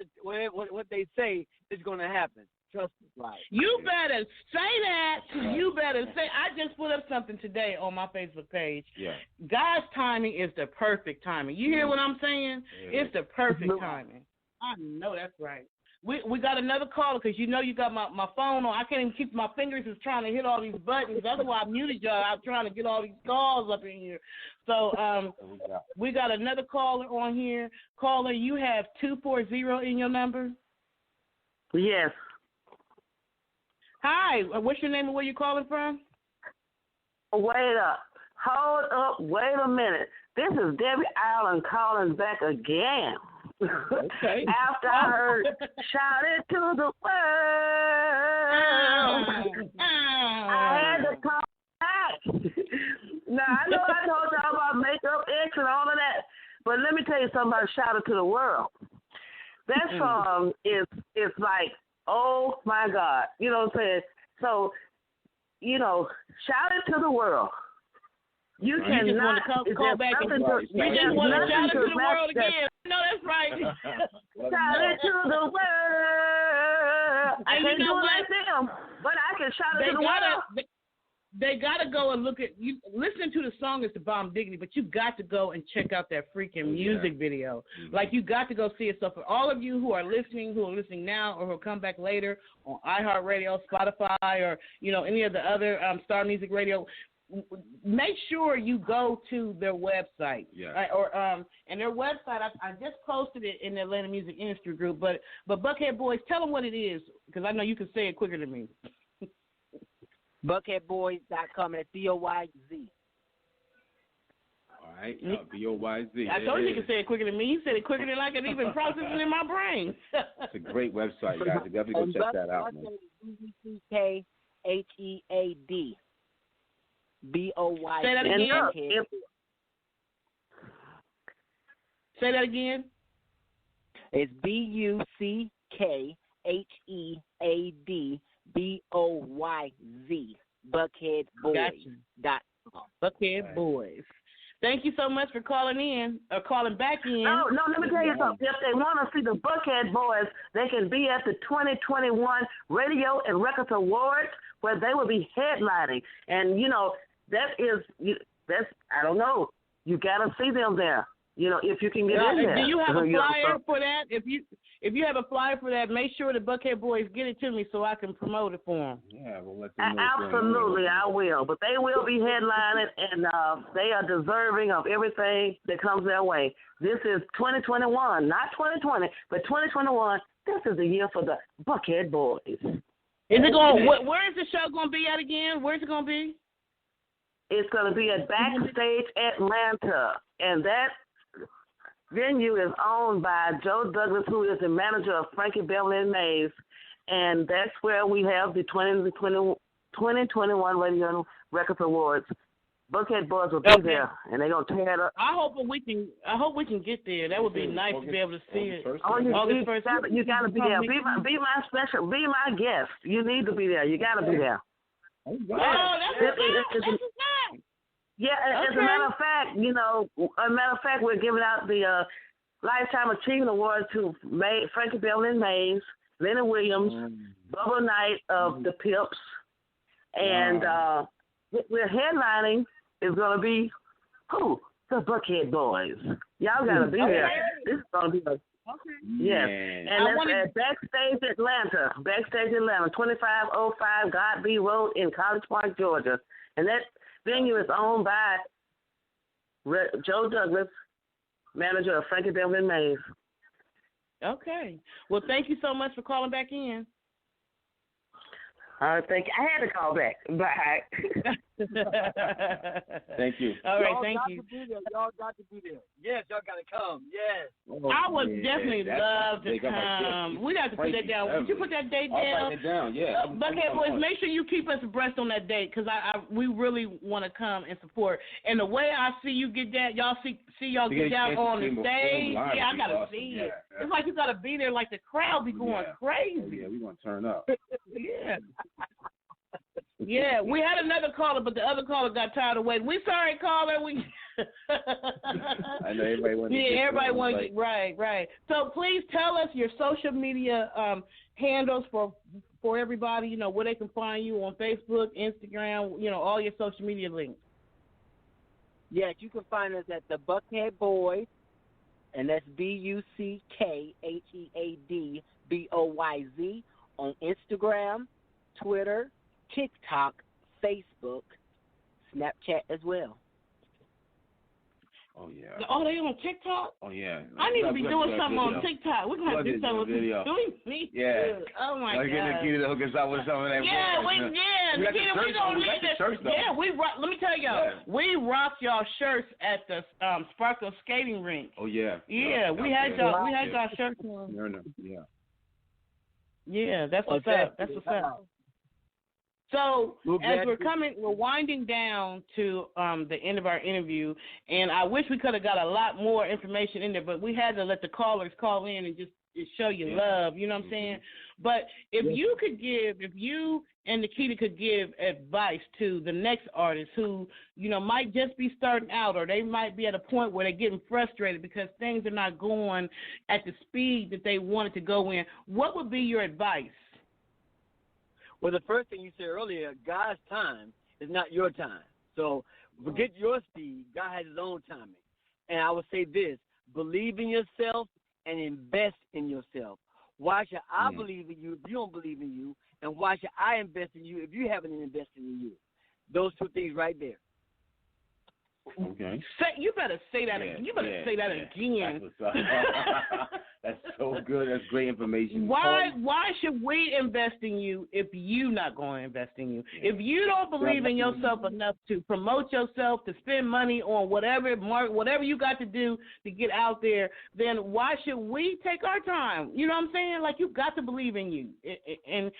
they say, it's going to happen. Trust me. Right. You better say that. You better say. I just put up something today on my Facebook page. Yeah. God's timing is the perfect timing. You hear what I'm saying? Yeah. It's the perfect timing. I know that's right. We got another caller because you got my phone on. I can't even keep my fingers is trying to hit all these buttons. That's why I muted y'all. I'm trying to get all these calls up in here. So we got another caller on here. Caller, you have 240 in your number? Yes. Hi, what's your name and where you calling from? Wait up. Hold up. Wait a minute. This is Debbie Allen calling back again. Okay. After I heard Shout It to the World, I had to call back. Now, I know I told y'all about Makeup X and all of that, but let me tell you something about Shout It to the World. That song is like, oh, my God. You know what I'm saying? So, shout it to the world. You cannot. You just want to call back and you just want to shout it to the world again. No, that's right. Shout it to the world. I can't do it like them, but I can shout it to the world. They got to go and look at you. Listening to the song is the bomb diggity, but you got to go and check out that freaking music video. Mm-hmm. Like, you got to go see it. So for all of you who are listening now or who will come back later on iHeartRadio, Spotify, or any of the other Star Music Radio, make sure you go to their website. Yeah. Right? And their website, I just posted it in the Atlanta Music Industry Group. But Buckhead Boys, tell them what it is, because I know you can say it quicker than me. Buckheadboys.com. That's BOYZ. All right, BOYZ. I told you could say it quicker than me. You said it quicker than I could even process it in my brain. It's a great website, guys. You definitely go check that out, man. BUCKHEAD. BOYZ. Say that again. Say that again. It's BUCKHEAD. BOYZ. Buckheadboys.com. Buckhead Boys. Thank you so much for calling in or calling back in. No, let me tell you something. If they want to see the Buckhead Boys, they can be at the 2021 Radio and Records Awards, where they will be headlining. And that's I don't know. You got to see them there. If you can get in there. Do you have a flyer for that? If you have a flyer for that, make sure the Buckhead Boys get it to me so I can promote it for them. Yeah, we'll let them know. Absolutely, I will. But they will be headlining, and they are deserving of everything that comes their way. This is 2021, not 2020, but 2021. This is the year for the Buckhead Boys. Is it going? Where is the show going to be at again? Where's it going to be? It's going to be at Backstage Atlanta, and that venue is owned by Joe Douglas, who is the manager of Frankie Beverly and Mays, and that's where we have the 2021 Radio Records Awards. Buckhead Boyz will be there, and they're gonna tear it up. I hope we can get there. That would be nice to be able to see it. August 1st. You gotta be there. Be my guest. You need to be there. You gotta be there. Oh, that's yeah. As a matter of fact, we're giving out the Lifetime Achievement Award to Frankie Beverly Mays, Lenny Williams, Bubba Knight of the Pips, and we're headlining. Is going to be who? The Buckhead Boyz. Y'all got to be there. This is going to be yes. And that's at Backstage Atlanta, 2505 Godby Road in College Park, Georgia. And that venue is owned by Joe Douglas, manager of Frankie Beverly Mays. Okay. Well, thank you so much for calling back in. Thank you. I had to call back. Bye. Thank you. All right, thank you. Y'all got to be there. Yes, y'all got to come. Yes. I would definitely love to come. We'd have to put that down. Would you put that date down? I'll write it down, yeah. Buckhead Boyz, make sure you keep us abreast on that date because we really want to come and support. And the way I see you get down, y'all see y'all get down on the stage. Yeah, I got to see it. It's like you got to be there like the crowd be going crazy. Oh, yeah, we're going to turn up. Yeah. Yeah, we had another caller, but the other caller got tired of waiting. We sorry, caller. I know everybody wants to get everybody wants to get right. So please tell us your social media handles for everybody. You know where they can find you on Facebook, Instagram. You know all your social media links. Yes, you can find us at the Buckhead Boyz, and that's BUCKHEADBOYZ on Instagram, Twitter, TikTok, Facebook, Snapchat as well. Oh, yeah. Oh, they on TikTok? Oh, yeah. I need to be doing something on TikTok. We're going to have to do something with me. Yeah. Oh, my God. Nikita to hook us up with some of that. Nikita, we don't need this. Yeah, let me tell y'all, we rocked y'all shirts at the Sparkle Skating Rink. Oh, yeah. Yeah, we had y'all shirts on. Yeah. Yeah, that's what's up. That's what's up. So as we're winding down to the end of our interview, and I wish we could have got a lot more information in there, but we had to let the callers call in and just show you love. You know what I'm saying? But if you and Nikita could give advice to the next artist who, you know, might just be starting out, or they might be at a point where they're getting frustrated because things are not going at the speed that they wanted to go in, what would be your advice? Well, the first thing you said earlier, God's time is not your time. So forget your speed. God has his own timing. And I would say this, believe in yourself and invest in yourself. Why should I believe in you if you don't believe in you? And why should I invest in you if you haven't invested in you? Those two things right there. Okay. You better say that again. You better say that again. That's so good. That's great information. Why should we invest in you if you not going to invest in you? If you don't believe in yourself enough to promote yourself, to spend money on whatever you got to do to get out there, then why should we take our time? You know what I'm saying? Like, you got to believe in you. And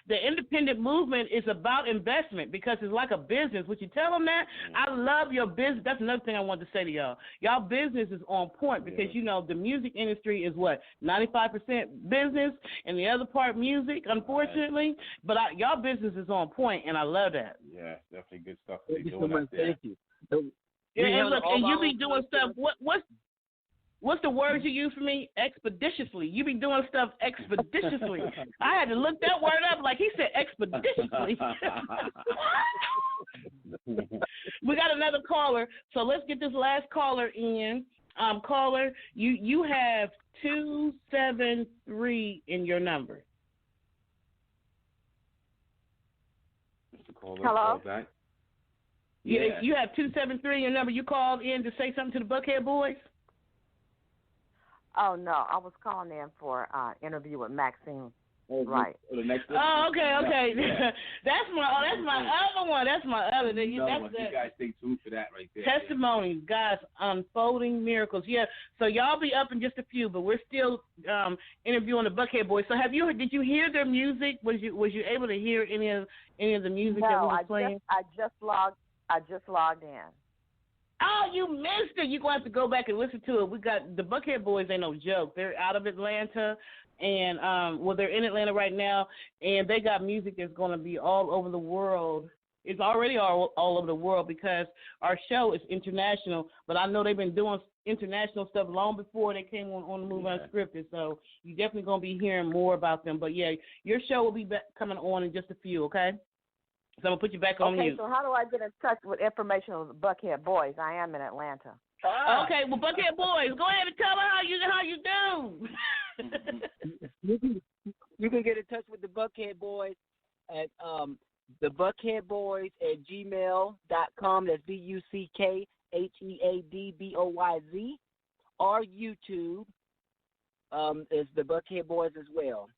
the independent movement is about investment because it's like a business. Would you tell them that? I love your business. That's another thing I wanted to say to y'all. Y'all business is on point because, you know, the music industry is what, 95% business and the other part music, unfortunately. But y'all business is on point, and I love that. Yeah, definitely good stuff. Thank you so much. Thank you. And look, and you be doing stuff. What's the word you use for me? Expeditiously. You be doing stuff expeditiously. I had to look that word up. Like he said, expeditiously. We got another caller, so let's get this last caller in. Caller, you have 273 in your number. Hello? Yeah. You have 273 in your number. You called in to say something to the Buckhead Boyz? Oh, no. I was calling in for an interview with Maxine Right. The next Oh, okay. Yeah. That's my other one. That's my other. That's you guys stay tuned for that right there. Testimonies, God's unfolding miracles. Yeah. So y'all be up in just a few, but we're still interviewing the Buckhead Boys. So did you hear their music? Was you able to hear any of the music that we were playing? I just logged in. Oh, you missed it. You're going to have to go back and listen to it. We got the Buckhead Boys, ain't no joke. They're out of Atlanta, and they're in Atlanta right now, and they got music that's going to be all over the world. It's already all over the world because our show is international, but I know they've been doing international stuff long before they came on the Move Unscripted, so you're definitely going to be hearing more about them. But, yeah, your show will be coming on in just a few, okay? So I'm going to put you back on mute. Okay, so how do I get in touch with information on the Buckhead Boys? I am in Atlanta. Okay, well, Buckhead Boys, go ahead and tell her how you do. You can get in touch with the Buckhead Boys at the Buckhead Boys at gmail.com. That's BUCKHEADBOYZ. Or YouTube is the Buckhead Boys as well.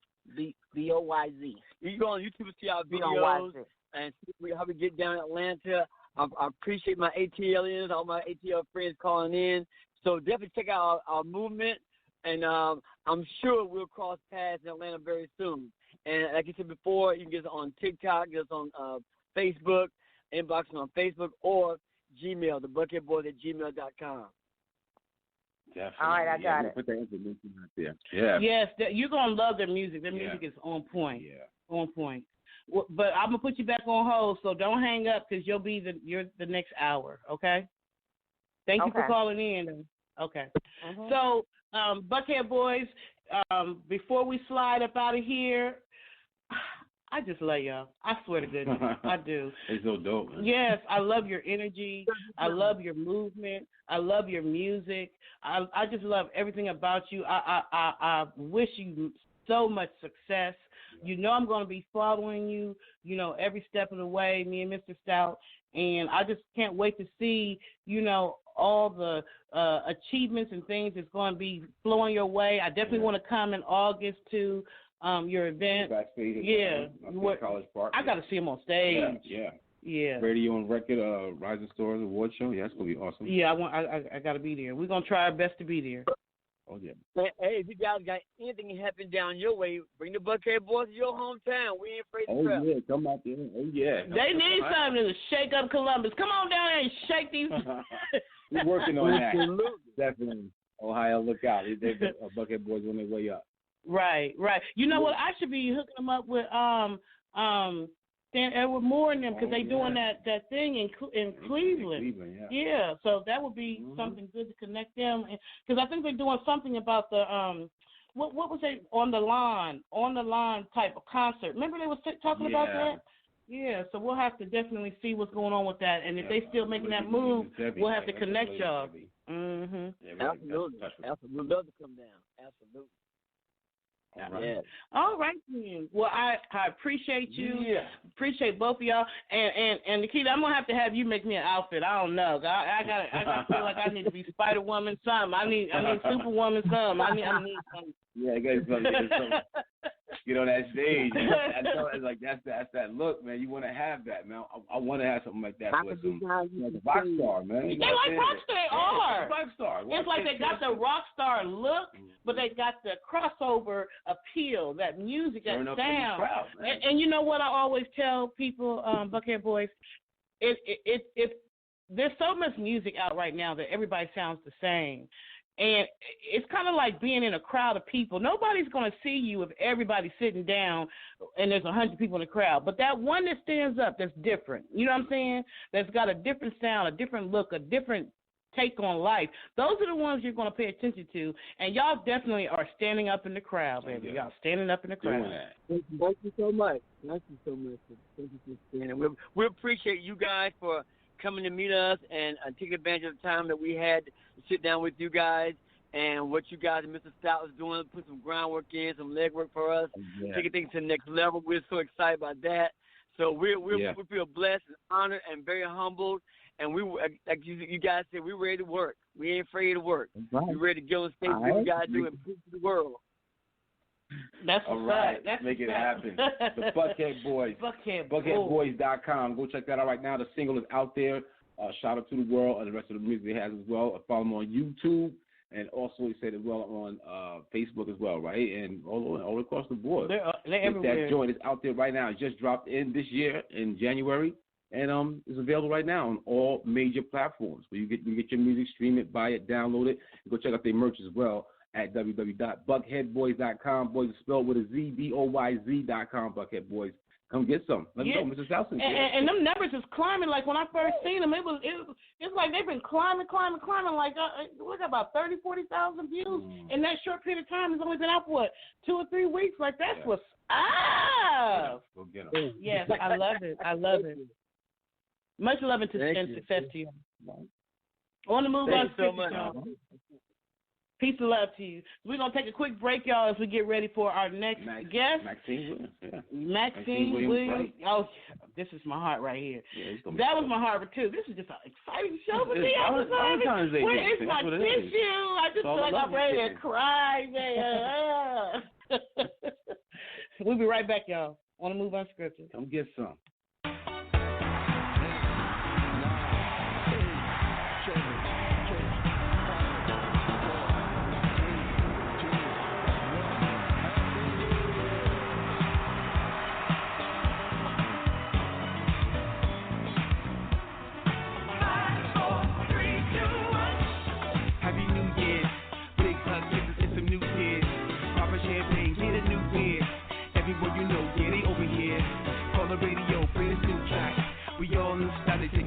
BOYZ. You go on YouTube and see our videos and see how we get down in Atlanta. I appreciate my ATLians, all my ATL friends calling in. So definitely check out our movement, and I'm sure we'll cross paths in Atlanta very soon. And like I said before, you can get us on TikTok, get us on Facebook, inbox on Facebook, or Gmail, the Buckhead Boys at gmail.com. Definitely. All right, I got it. Put that information out there. Yeah. Yes, you're going to love their music. Their music is on point. Yeah. On point. Well, but I'm going to put you back on hold, so don't hang up because you're the next hour, okay? Thank you for calling in. Okay. Mm-hmm. So, Buckhead Boys, before we slide up out of here, I just love y'all. I swear to goodness, I do. It's so dope, man. Yes, I love your energy. I love your movement. I love your music. I just love everything about you. I wish you so much success. You know I'm going to be following you, every step of the way, me and Mr. Stout. And I just can't wait to see, all the achievements and things that's going to be flowing your way. I definitely want to come in August to your event. Backstage at College Park. I got to see him on stage. Yeah. Radio and Record, Rising Stars Award Show. Yeah, that's going to be awesome. Yeah, I got to be there. We're going to try our best to be there. Oh, yeah. Hey, if you guys got anything happen down your way, bring the Buckhead Boys to your hometown. We ain't afraid to travel. Oh, yeah, come out there. Oh, yeah. They need something to shake up Columbus. Come on down there and shake these. We're working on that. Definitely. Ohio, look out. They've got Buckhead Boys on their way up. Right. You know what? I should be hooking them up with Dan Edward Moore and them because they're doing that thing in Cleveland. Yeah, so that would be something good to connect them because I think they're doing something about the what was they on the line type of concert. Remember they was talking about that? Yeah, so we'll have to definitely see what's going on with that, and if they still making that move, we'll have to connect y'all. Absolutely. We'd love to come down. Absolutely. All right, then. Well, I appreciate you. Yeah. Appreciate both of y'all. And Nikita, I'm gonna have to have you make me an outfit. I don't know. I feel like I need to be Spider Woman something. I need Superwoman something. I need something. Yeah, I guess something. Get on that stage. I know it's like that's that look, man. You want to have that, man. I want to have something like that with some rock star, man. They like rock star. They are rock star. It's like they got the rock star look, but they got the crossover appeal, that music, that sound. Crowd, and you know what I always tell people, Buckhead Boys, there's so much music out right now that everybody sounds the same. And it's kind of like being in a crowd of people. Nobody's going to see you if everybody's sitting down and there's 100 people in the crowd. But that one that stands up that's different, you know what I'm saying, that's got a different sound, a different look, a different take on life, those are the ones you're going to pay attention to. And y'all definitely are standing up in the crowd, baby. Y'all standing up in the crowd. Thank you so much. Thank you so much. Thank you for standing. We appreciate you guys for coming to meet us and take advantage of the time that we had to sit down with you guys and what you guys and Mr. Stout was doing, put some groundwork in, some legwork for us, taking things to the next level. We're so excited about that. So we feel blessed and honored and very humbled. And we, like you guys said, we're ready to work. We ain't afraid to work. We're ready to go on stage and do what we got to do and prove to the world. That's all right. Let's make it happen. The Buckhead Boyz. Buckheadboys.com. Go check that out right now. The single is out there. Shout out to the world and the rest of the music it has as well. Follow them on YouTube. And also, he said as well on Facebook as well, right? And all across the board. They're everywhere. That joint is out there right now. It just dropped in this year in January, and it's available right now on all major platforms. So you get your music, stream it, buy it, download it, and go check out their merch as well at www.buckheadboys.com. Boys is spelled with a Z, BOYZ.com. Buckhead Boys. Come get some. Let me know, Mrs. Southson. And them numbers is climbing. Like when I first seen them, it's like they've been climbing. Like we got about 30,000, 40,000 views in that short period of time. It's only been out for 2 or 3 weeks. Like that's what's up. Go get them. Yes, I love it. Much love and success to you. I want to move on so much. Peace and love to you. We're going to take a quick break, y'all, as we get ready for our next guest. Maxine Williams. Oh, this is my heart right here. That was my heart, too. This is just an exciting show for me. Where's my tissue? I just feel like I'm ready to cry, man. We'll be right back, y'all. Want to move unscripted. Come get some.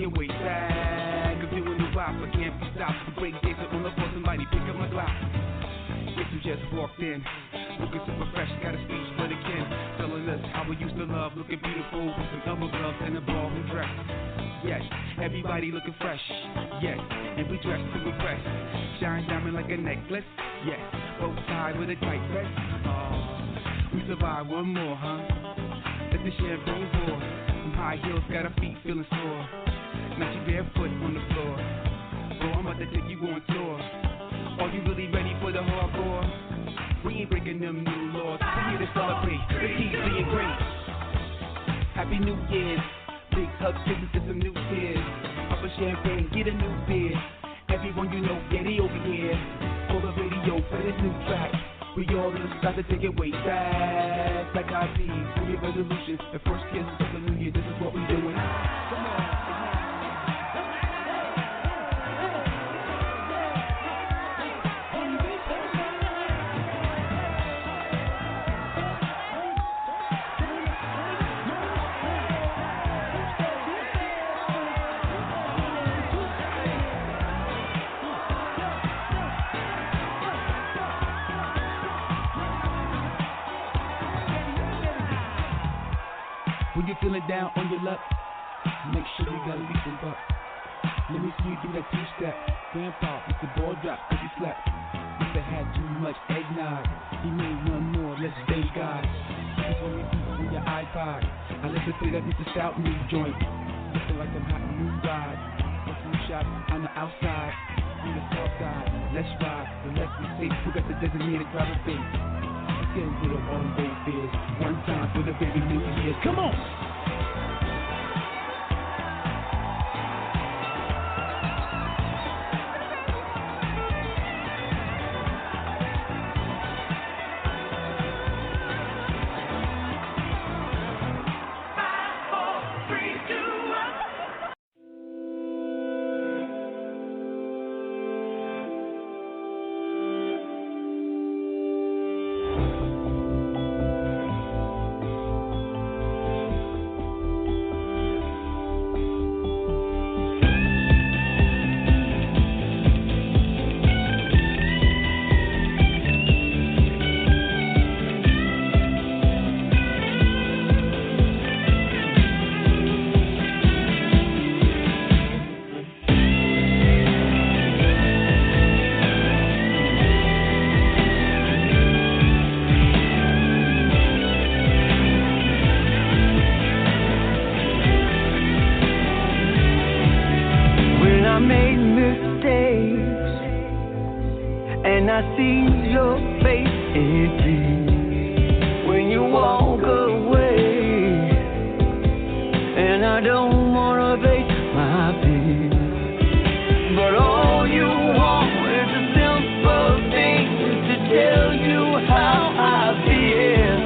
Way back, I'm doing the rock, I can't be stopped. Break dancing on the floor, somebody pick up my glass. Yes, we just walked in, looking super fresh, got a speech for the kin, telling us how we used to love, looking beautiful with some elbow gloves and a ball and dress. Yes, everybody looking fresh. Yes, and we dressed to impress. Shine diamond like a necklace. Yes, both tied with a tight vest. We survived one more, huh? Let the champagne pour. High heels, got her feet feeling sore. Now she barefoot on the floor. Bro, I'm about to take you on tour. Are you really ready for the hardcore? We ain't breaking them new laws. We're here to celebrate the keys being great. Happy New Year's. Big hugs, kisses, and some new tears. Pop a champagne, get a new beer. Everyone you know, yeah, they over here. Pull the radio for this new track. We all in the spot to take it way back. Like I see, New Year resolution, the first kiss of the new year, this is what we doing. Come on. When you're feeling down on your luck, make sure you got a decent buck. Let me see you do that two-step. Grandpa, with the ball drop, cause he slept. Must have had too much eggnog. He made one more, let's thank God. That's what we do on your iPod. I listen to that Mr. Stout new joint. Looking like I'm hot new ride. A few shots on the outside. On the south side, let's ride. And let's be safe, we got the designated driver base. Get rid of all them old fears. One time for the baby New Year's. Come on! And I see your face in dreams. then you walk away. And I don't wanna face my fears, but all you want is a simple thing to tell you how I feel.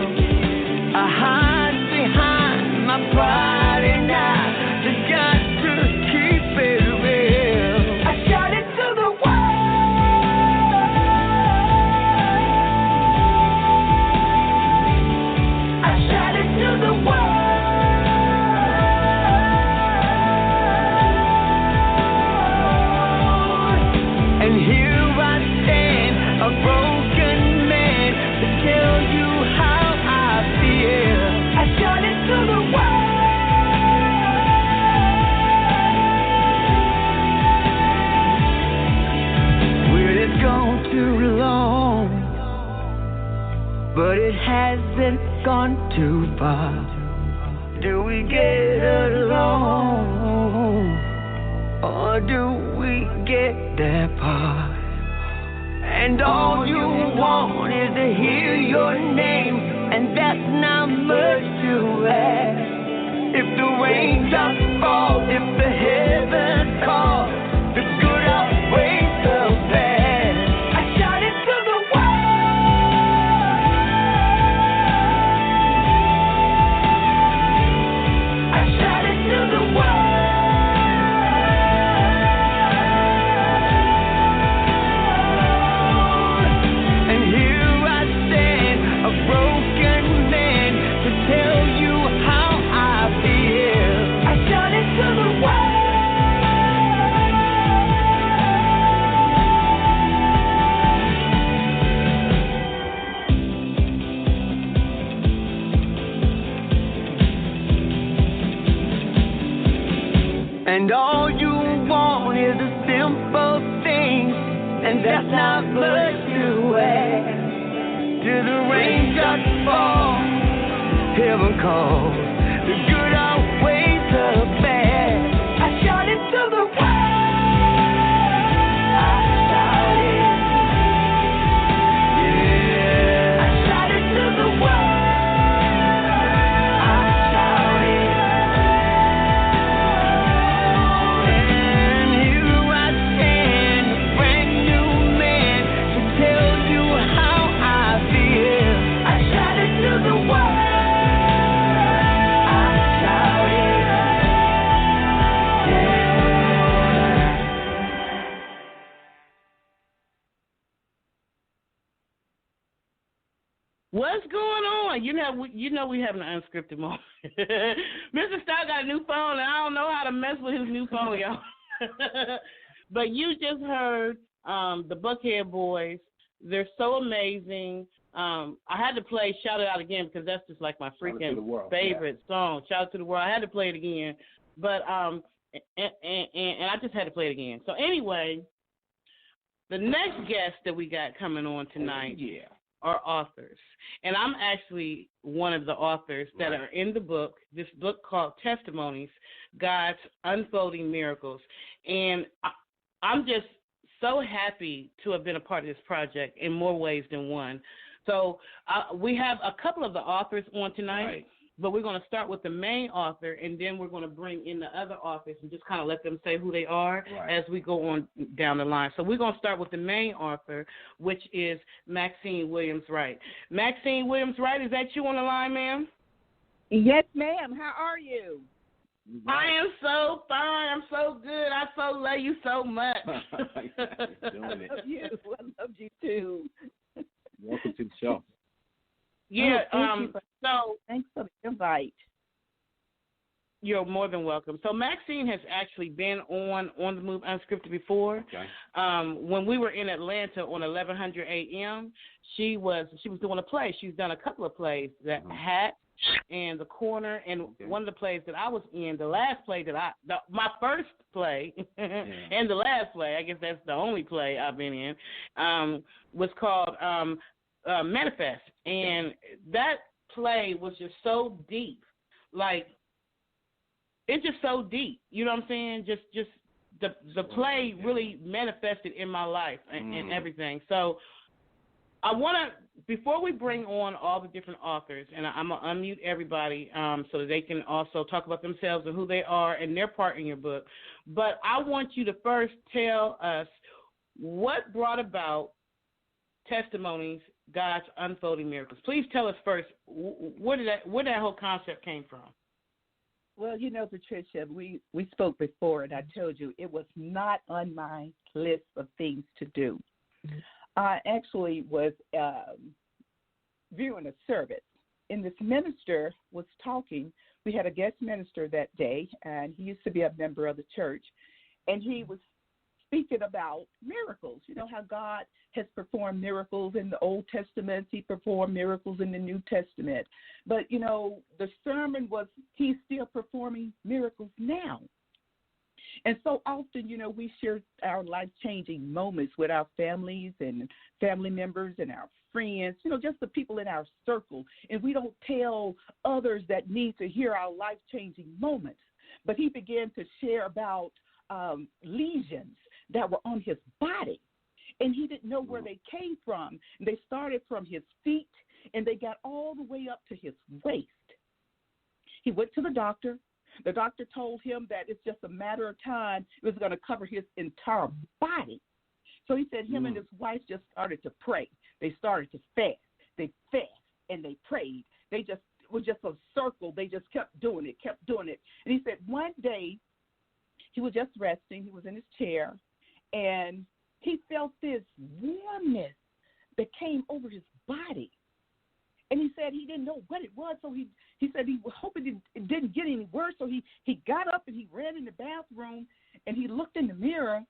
I hide behind my pride and I got to keep it real. I shout it to the world. I shout it to the world. And here I stand, a broken man, to tell you how I feel. I shout it to the world. Well, it's gone too long, but it hasn't gone too far. Do we get along, or do we get that part? And all you want is to hear your name, and that's not much to ask. If the raindrops fall, if the heavens call, the good outweighs the bad. I shout it to the world. I shout it to the world. And all you want is a simple thing, and that's not much to ask. Till the raindrops fall, heaven calls, the good outweighs the bad. I shout it to the world. I shout it. Yeah. I shout it to the world. What's going on? You know we having an unscripted moment. Mr. Starr got a new phone, and I don't know how to mess with his new phone, y'all. But you just heard the Buckhead Boys. They're so amazing. I had to play Shout It Out again because that's just like my freaking favorite song. Shout It to the World. I had to play it again. But and I just had to play it again. So anyway, the next guest that we got coming on tonight are authors. And I'm actually one of the authors that are in the book, this book called Testimonies-God's Unfolding Miracles. And I'm just so happy to have been a part of this project in more ways than one. So we have a couple of the authors on tonight, but we're going to start with the main author, and then we're going to bring in the other authors and just kind of let them say who they are as we go on down the line. So we're going to start with the main author, which is Maxine Williams-Wright. Maxine Williams-Wright, is that you on the line, ma'am? Yes, ma'am. How are you? I am so fine. I'm so good. I so love you so much. I love you. I love you too. Welcome to the show. Yeah. Thanks for the invite. You're more than welcome. So Maxine has actually been on the Move Unscripted before. Okay. When we were in Atlanta on 1100 AM, she was doing a play. She's done a couple of plays, that Hat and The Corner, and one of the plays that I was in, the last play my first play and the last play, I guess that's the only play I've been in, was called Manifest. And that play was just so deep. Like, it's just so deep. You know what I'm saying? Just the play really manifested in my life and everything. So I want to, before we bring on all the different authors, and I'm going to unmute everybody so that they can also talk about themselves and who they are and their part in your book, but I want you to first tell us what brought about Testimonies, God's Unfolding Miracles. Please tell us first where that whole concept came from. Well, Patricia, we spoke before, and I told you it was not on my list of things to do. I actually was viewing a service, and this minister was talking. We had a guest minister that day, and he used to be a member of the church, and he was speaking about miracles. You know how God has performed miracles in the Old Testament. He performed miracles in the New Testament. But, the sermon was he's still performing miracles now. And so often, we share our life-changing moments with our families and family members and our friends, just the people in our circle. And we don't tell others that need to hear our life-changing moments. But he began to share about lesions that were on his body, and he didn't know where they came from. They started from his feet, and they got all the way up to his waist. He went to the doctor. The doctor told him that it's just a matter of time. It was going to cover his entire body. So he said him and his wife just started to pray. They started to fast. They fast, and they prayed. It was just a circle. They just kept doing it. And he said one day he was just resting. He was in his chair, and he felt this warmness that came over his body. And he said he didn't know what it was, so he said he was hoping it didn't get any worse. So he got up and he ran in the bathroom, and he looked in the mirror.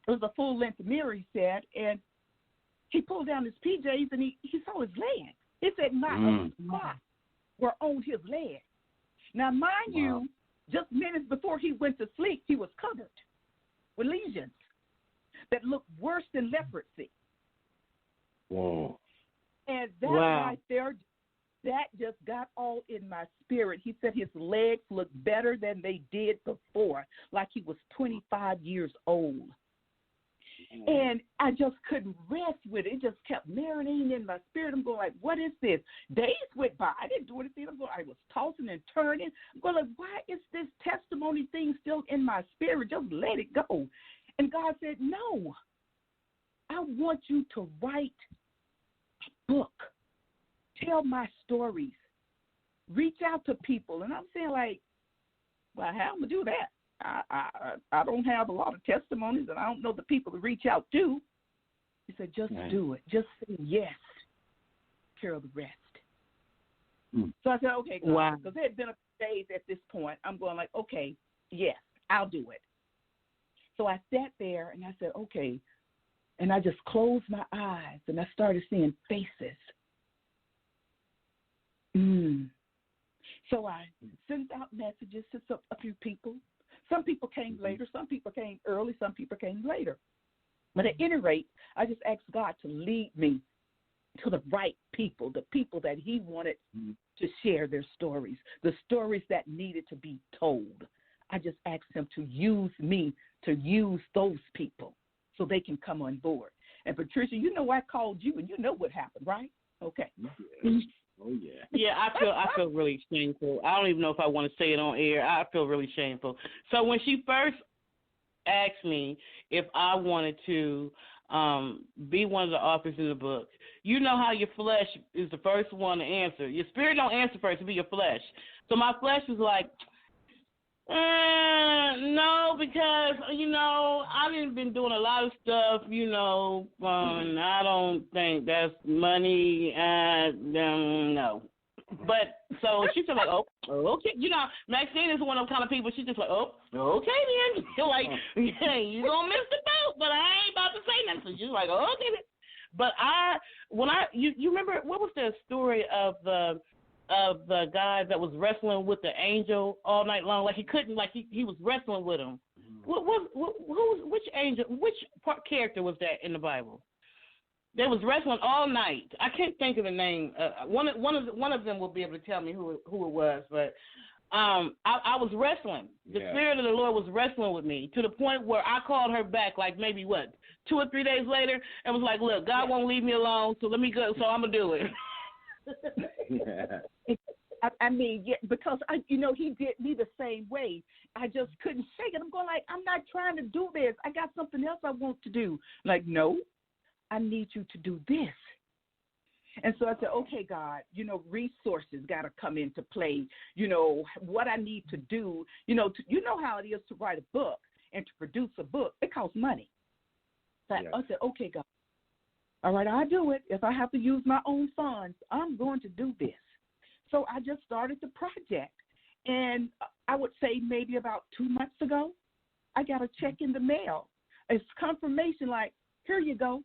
It was a full-length mirror, he said, and he pulled down his PJs, and he saw his legs. He said not a spot were on his legs. Now, mind you, just minutes before he went to sleep, he was covered with lesions that looked worse than leprosy. Whoa. And that right there, that just got all in my spirit. He said his legs looked better than they did before, like he was 25 years old. And I just couldn't rest with it. It just kept marinating in my spirit. I'm going like, what is this? Days went by. I didn't do anything. I was tossing and turning. I'm going like, why is this testimony thing still in my spirit? Just let it go. And God said, no, I want you to write a book. Tell my stories. Reach out to people. And I'm saying like, well, how am I going to do that? I don't have a lot of testimonies, and I don't know the people to reach out to. He said, just do it. Just say yes. Care of the rest. So I said, okay, God, because there had been a few days at this point. I'm going like, okay, yes, I'll do it. So I sat there, and I said, okay. And I just closed my eyes, and I started seeing faces. So I sent out messages to a few people. Some people came later, some people came early, some people came later. But at any rate, I just asked God to lead me to the right people, the people that he wanted to share their stories, the stories that needed to be told. I just asked him to use me, to use those people so they can come on board. And Patricia, I called you, and you know what happened, right? Okay. Oh, yeah. Yeah, I feel really shameful. I don't even know if I want to say it on air. I feel really shameful. So when she first asked me if I wanted to be one of the authors in the book, you know how your flesh is the first one to answer. Your spirit don't answer first, it'll be your flesh. So my flesh was like, no, because, I've been doing a lot of stuff, and I don't think that's money, no. But, so she said, like, oh, okay. Maxine is one of those kind of people, she's just like, oh, okay then. You're like, yeah, you're going to miss the boat, but I ain't about to say nothing. So she's like, oh, okay then. But you remember, what was the story of the guy that was wrestling with the angel all night long? Like he couldn't, like he was wrestling with him. Which angel, which character was that in the Bible? They was wrestling all night. I can't think of the name. One of them will be able to tell me who it was. But I was wrestling. The Spirit of the Lord was wrestling with me to the point where I called her back like maybe, 2 or 3 days later, and was like, look, God won't leave me alone, so let me go, so I'm going to do it. I mean, yeah, because, he did me the same way. I just couldn't shake it. I'm going like, I'm not trying to do this. I got something else I want to do. Like, no, I need you to do this. And so I said, okay, God, resources got to come into play. What I need to do, you know how it is to write a book and to produce a book. It costs money. So I said, okay, God, all right, I'll do it. If I have to use my own funds, I'm going to do this. So I just started the project. And I would say maybe about 2 months ago, I got a check in the mail. It's confirmation like, here you go.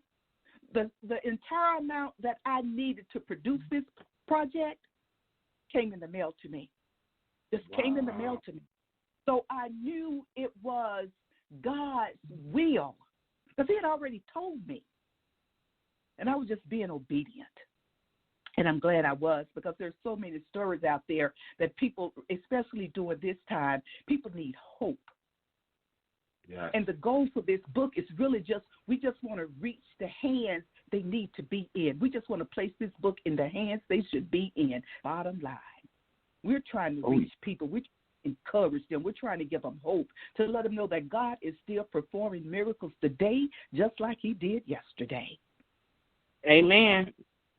The entire amount that I needed to produce this project came in the mail to me. Just came in the mail to me. So I knew it was God's will because he had already told me. And I was just being obedient. And I'm glad I was because there's so many stories out there that people, especially during this time, people need hope. Yes. And the goal for this book is really we just want to reach the hands they need to be in. We just want to place this book in the hands they should be in. Bottom line, we're trying to reach people. We're trying to encourage them. We're trying to give them hope to let them know that God is still performing miracles today just like he did yesterday. Amen.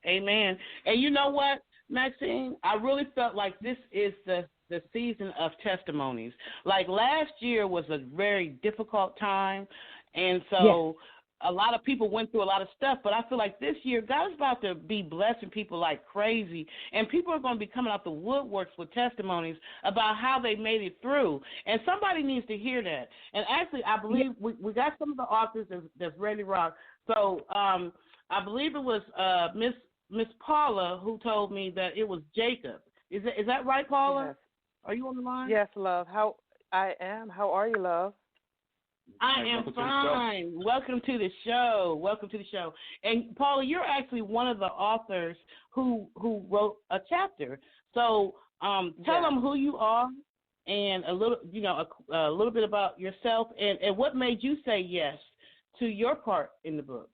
Amen. And you know what, Maxine? I really felt like this is the season of testimonies. Like last year was a very difficult time, and so a lot of people went through a lot of stuff, but I feel like this year God is about to be blessing people like crazy, and people are going to be coming out the woodworks with testimonies about how they made it through, and somebody needs to hear that. And actually, I believe we got some of the authors that's ready to rock. So I believe it was Miss Paula who told me that it was Jacob. Is that right, Paula? Yes. Are you on the line? Yes, love. I am. How are you, love? I am fine. Welcome to the show. Welcome to the show. And Paula, you're actually one of the authors who wrote a chapter. So tell them who you are and a little bit about yourself and what made you say yes to your part in the book.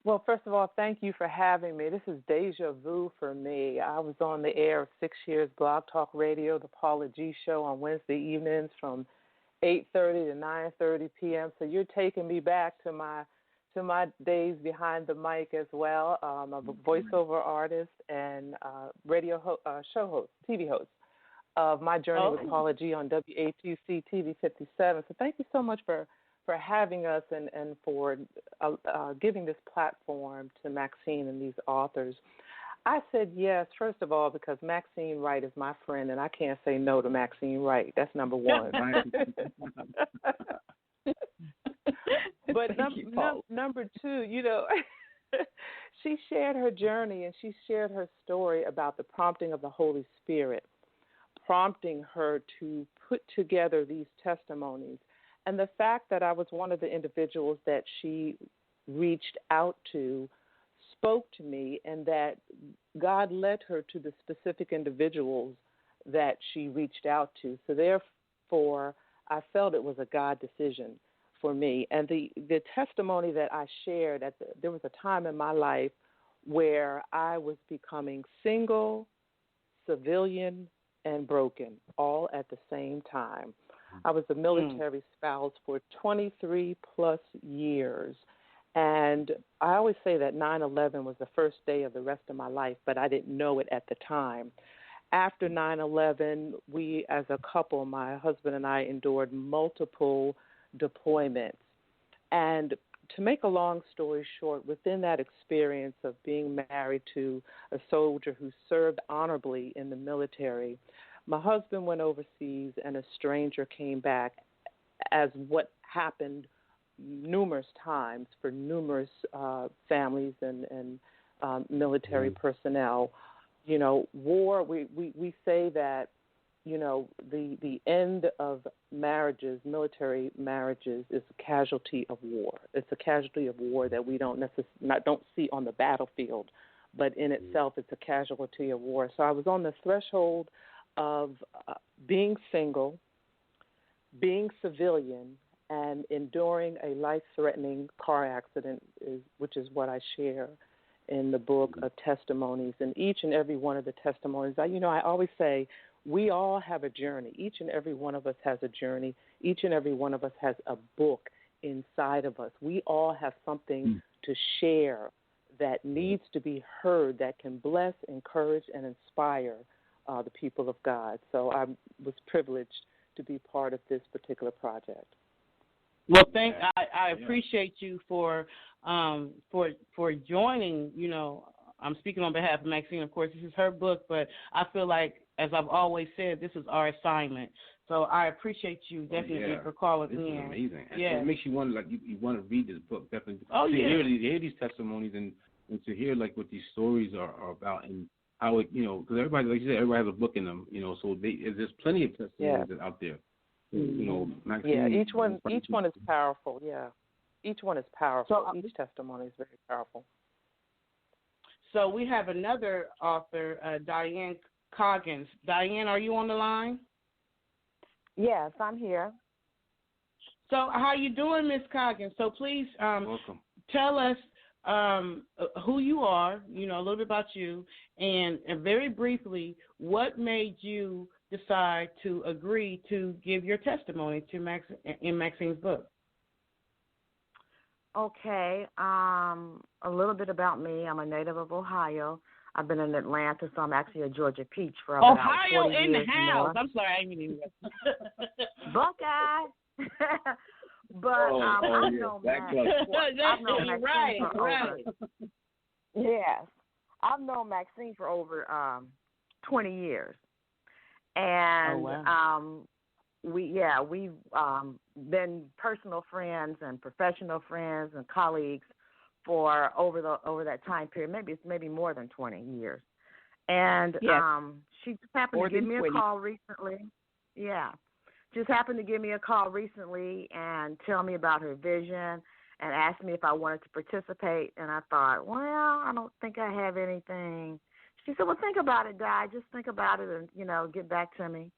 Well, first of all, thank you for having me. This is deja vu for me. I was on the air of 6 years, Blog Talk Radio, the Paula G Show on Wednesday evenings from 8:30 to 9:30 p.m. So you're taking me back to my days behind the mic as well. I'm a voiceover artist and show host, TV host of My Journey with Paula G on WATC TV 57. So thank you so much for having us and for giving this platform to Maxine and these authors. I said yes, first of all, because Maxine Wright is my friend, and I can't say no to Maxine Wright. That's number one. But number two, she shared her journey and she shared her story about the prompting of the Holy Spirit, prompting her to put together these testimonies. And the fact that I was one of the individuals that she reached out to spoke to me, and that God led her to the specific individuals that she reached out to. So therefore, I felt it was a God decision for me. And the testimony that I shared, there was a time in my life where I was becoming single, civilian, and broken all at the same time. I was a military spouse for 23 plus years. And I always say that 9/11 was the first day of the rest of my life, but I didn't know it at the time. After 9/11, we as a couple, my husband and I, endured multiple deployments. And to make a long story short, within that experience of being married to a soldier who served honorably in the military, my husband went overseas and a stranger came back, as what happened numerous times for numerous families and military personnel. War, we say that, the end of marriages, military marriages, is a casualty of war. It's a casualty of war that we don't see on the battlefield, but in itself it's a casualty of war. So I was on the threshold of being single, being civilian, and enduring a life-threatening car accident, which is what I share in the book of Testimonies. And each and every one of the testimonies, I always say we all have a journey. Each and every one of us has a journey. Each and every one of us has a book inside of us. We all have something to share that needs to be heard, that can bless, encourage, and inspire the people of God. So I was privileged to be part of this particular project. Well, I appreciate you for joining. I'm speaking on behalf of Maxine. Of course, this is her book, but I feel like, as I've always said, this is our assignment. So I appreciate you definitely for calling in. This is amazing. Yeah, it makes you want you want to read this book definitely. Oh, to yeah. hear these testimonies and to hear what these stories are about and how it because everybody, like you said, everybody has a book in them. So there's plenty of testimonies out there. Maxine, each one is powerful. Yeah, each one is powerful. Each testimony is very powerful. So we have another author, Diane Coggins. Diane, are you on the line? Yes, I'm here. So how you doing, Miss Coggins? So please welcome. Tell us who you are, a little bit about you, and very briefly, what made you decide to agree to give your testimony to in Maxine's book? Okay, a little bit about me. I'm a native of Ohio. I've been in Atlanta, so I'm actually a Georgia peach for about 40 years. Ohio in the house. More. I'm sorry, I didn't mean that. Buckeye. But I've known Maxine Yes, I've known Maxine for over 20 years, and we've been personal friends and professional friends and colleagues for over that time period. Maybe more than 20 years, and she just happened to give me a call recently. Yeah. Just happened to give me a call recently and tell me about her vision and asked me if I wanted to participate. And I thought, well, I don't think I have anything. She said, well, think about it, Di. Just think about it and, get back to me.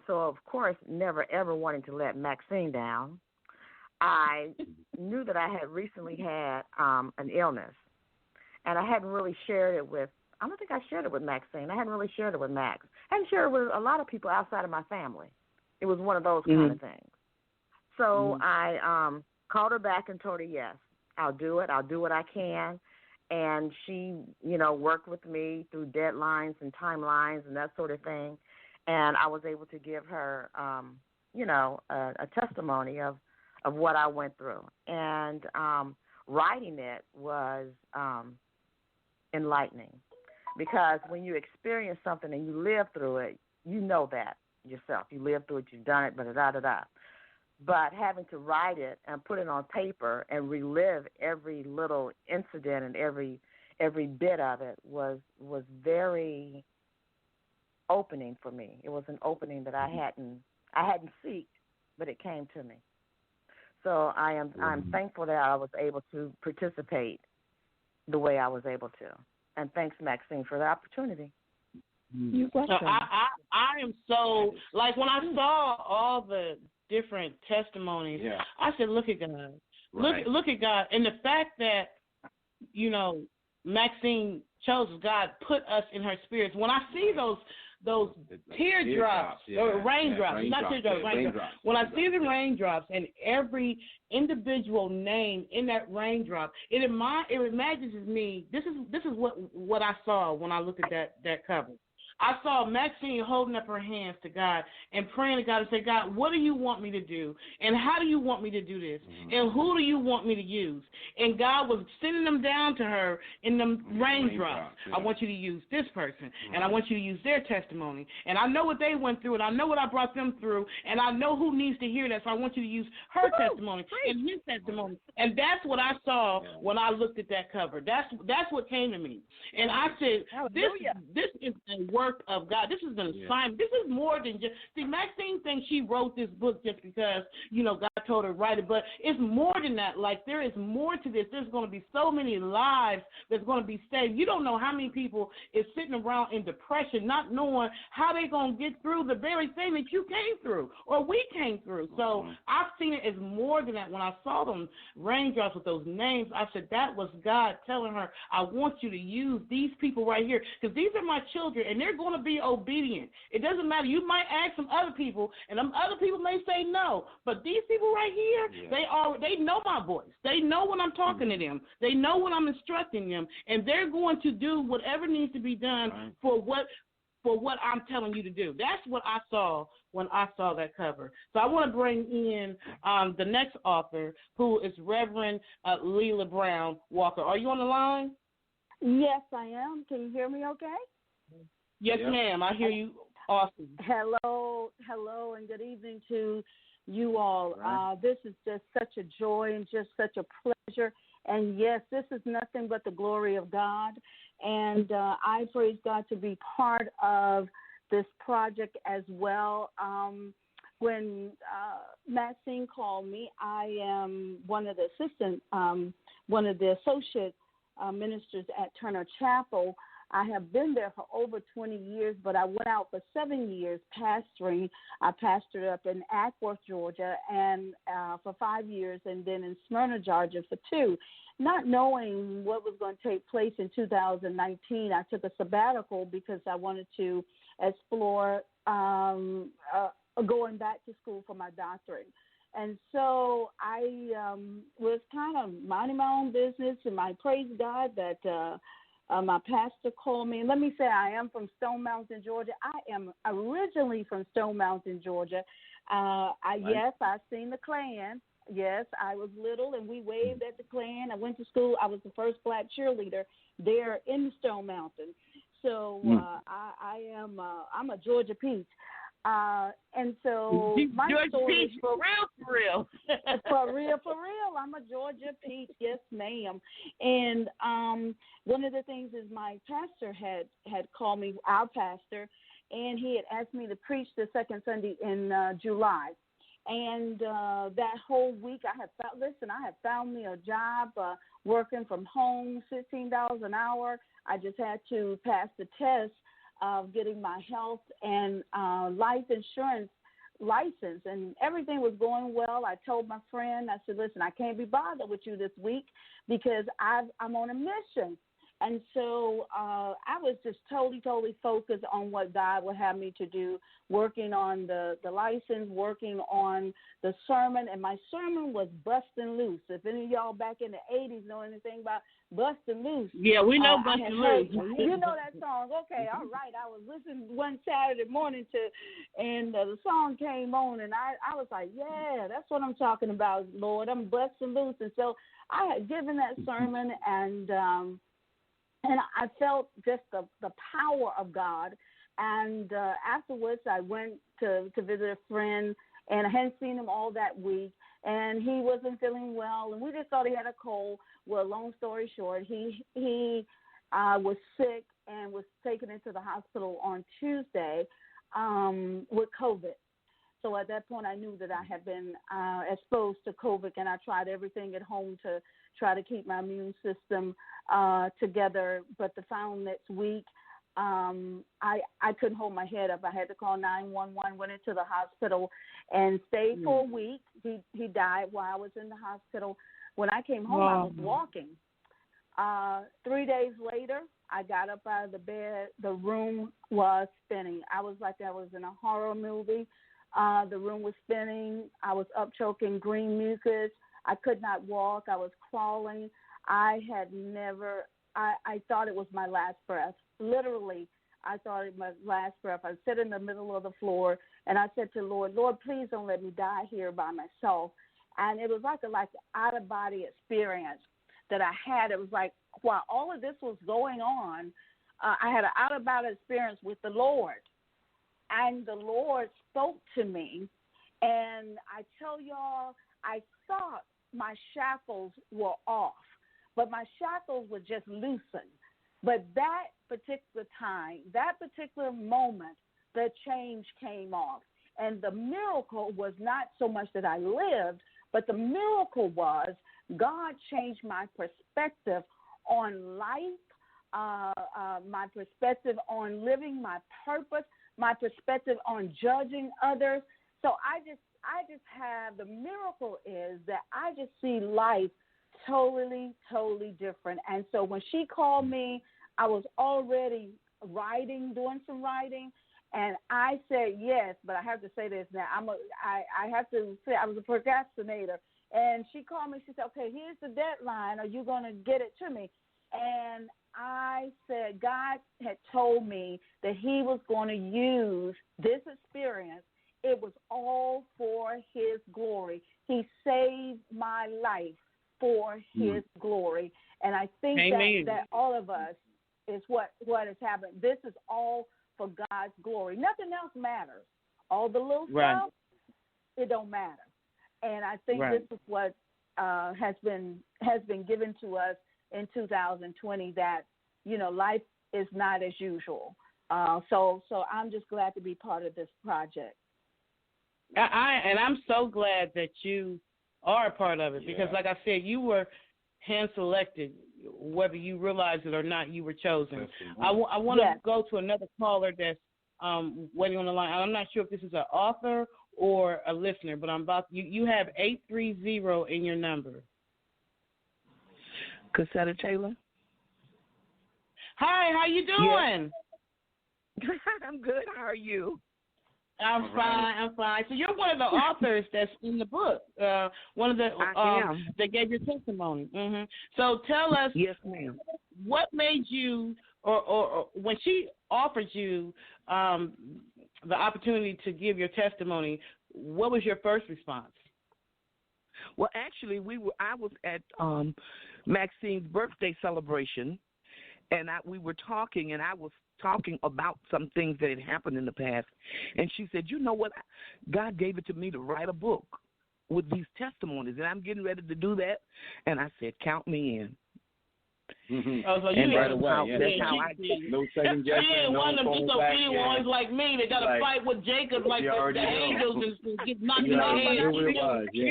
So, of course, never, ever wanting to let Maxine down, I knew that I had recently had an illness. And I hadn't really shared it with, I don't think I shared it with Maxine. I hadn't really shared it with Max. I hadn't shared it with a lot of people outside of my family. It was one of those kind of things. So I called her back and told her, yes, I'll do it. I'll do what I can. And she, worked with me through deadlines and timelines and that sort of thing. And I was able to give her, a testimony of what I went through. And writing it was enlightening because when you experience something and you live through it, you know that yourself. You lived through it, you've done it, But having to write it and put it on paper and relive every little incident and every bit of it was very opening for me. It was an opening that I hadn't seeked, but it came to me. So I'm thankful that I was able to participate the way I was able to. And thanks, Maxine, for the opportunity. You're welcome. So I am so, when I saw all the different testimonies, I said, look at God. Right. Look at God. And the fact that, Maxine chose God put us in her spirits. When I see those teardrops or raindrops, not teardrops, raindrops. When I see the raindrops and every individual name in that raindrop, it imagines me. This is what I saw when I looked at that cover. I saw Maxine holding up her hands to God and praying to God and say, God, what do you want me to do? And how do you want me to do this? And who do you want me to use? And God was sending them down to her in them raindrops. I want you to use this person, and I want you to use their testimony. And I know what they went through, and I know what I brought them through, and I know who needs to hear that, so I want you to use her testimony and his testimony. And that's what I saw when I looked at that cover. That's what came to me. And I said, this is a work of God. This is an assignment. This is more than just, Maxine thinks she wrote this book just because, God told her to write it, but it's more than that. Like, there is more to this. There's going to be so many lives that's going to be saved. You don't know how many people is sitting around in depression, not knowing how they're going to get through the very thing that you came through or we came through. So I've seen it as more than that. When I saw them raindrops with those names, I said that was God telling her, I want you to use these people right here because these are my children, and they're going to be obedient. It doesn't matter. You might ask some other people, and them other people may say no, but these people right here, they know my voice. They know when I'm talking to them. They know when I'm instructing them, and they're going to do whatever needs to be done for what I'm telling you to do. That's what I saw when I saw that cover. So I want to bring in the next author, who is Reverend Leela Brown Walker. Are you on the line? Yes, I am. Can you hear me okay? Yes, ma'am. I hear you. Awesome. Hello, and good evening to you all. This is just such a joy and just such a pleasure. And, yes, this is nothing but the glory of God. And I praise God to be part of this project as well. When Maxine called me, I am one of the associate ministers at Turner Chapel. I have been there for over 20 years, but I went out for 7 years pastoring. I pastored up in Ackworth, Georgia, and for 5 years, and then in Smyrna, Georgia for 2. Not knowing what was going to take place in 2019, I took a sabbatical because I wanted to explore going back to school for my doctorate. And so I was kind of minding my own business, and I praise God that my pastor called me. And let me say, I am from Stone Mountain, Georgia. I am originally from Stone Mountain, Georgia. Yes, I've seen the Klan. Yes, I was little, and we waved at the Klan. I went to school. I was the first black cheerleader there in Stone Mountain. So I'm a Georgia peach. And so my Georgia story, peach, for real. for real. I'm a Georgia peach, yes, ma'am. And one of the things is my pastor had called me, our pastor, and he had asked me to preach the second Sunday in July. And that whole week, I had found me a job working from home, $15 an hour. I just had to pass the test of getting my health and life insurance license, and everything was going well. I told my friend, I said, listen, I can't be bothered with you this week because I'm on a mission. And so I was just totally focused on what God would have me to do, working on the license, working on the sermon. And my sermon was Bustin' Loose. If any of y'all back in the 80s know anything about Bustin' Loose. Yeah, we know Bustin' Loose. You know that song. Okay, all right. I was listening one Saturday morning and the song came on, and I was like, yeah, that's what I'm talking about, Lord. I'm bustin' loose. And so I had given that sermon, and I felt just the power of God. And afterwards, I went to visit a friend, and I hadn't seen him all that week, and he wasn't feeling well, and we just thought he had a cold. Well, long story short, he was sick and was taken into the hospital on Tuesday with COVID. So at that point, I knew that I had been exposed to COVID, and I tried everything at home to try to keep my immune system together. But the final next week, I couldn't hold my head up. I had to call 911, went into the hospital, and stayed for a week. He died while I was in the hospital. When I came home, I was walking. 3 days later, I got up out of the bed. The room was spinning. I was like I was in a horror movie. The room was spinning. I was up choking green mucus. I could not walk. I was crawling. I thought it was my last breath. Literally, I thought it was my last breath. I sat in the middle of the floor, and I said to the Lord, please don't let me die here by myself. And it was like an out-of-body experience that I had. It was like while all of this was going on, I had an out-of-body experience with the Lord. And the Lord spoke to me, and I tell y'all, I thought my shackles were off, but my shackles were just loosened. But that particular time, that particular moment, the change came off. And the miracle was not so much that I lived, But the miracle was God changed my perspective on life, my perspective on living, my purpose, my perspective on judging others. So I just have, the miracle is that I just see life totally, totally different. And so when she called me, I was already doing some writing, and I said yes, but I have to say this now. I have to say I was a procrastinator. And she called me, she said, okay, here's the deadline. Are you going to get it to me? And I said, God had told me that he was going to use this experience. It was all for his glory. He saved my life for his glory. And I think that all of us is what has happened. This is all for God's glory. Nothing else matters. All the little stuff, it don't matter. And I think this is what has been given to us in 2020, that, you know, life is not as usual. So I'm just glad to be part of this project. I'm so glad that you are a part of it, because, like I said, you were hand-selected. Whether you realize it or not, you were chosen. I want to go to another caller that's waiting on the line. I'm not sure if this is an author or a listener, but I'm about you have 830 in your number. Cassetta Taylor. Hi, how you doing? Yes. I'm good. How are you? I'm fine. So you're one of the authors that's in the book. One of the that gave your testimony. Mm-hmm. So tell us, yes, ma'am, what made you, or when she offered you the opportunity to give your testimony, what was your first response? Well, actually, I was at Maxine's birthday celebration, and we were talking, and I was talking about some things that had happened in the past. And she said, you know what? God gave it to me to write a book with these testimonies, and I'm getting ready to do that. And I said, count me in. Mm-hmm. Oh, so and right away, no second guessing. Yeah, one of them disobedient ones like me. They got to fight with Jacob like the angels and get knocked in the head. She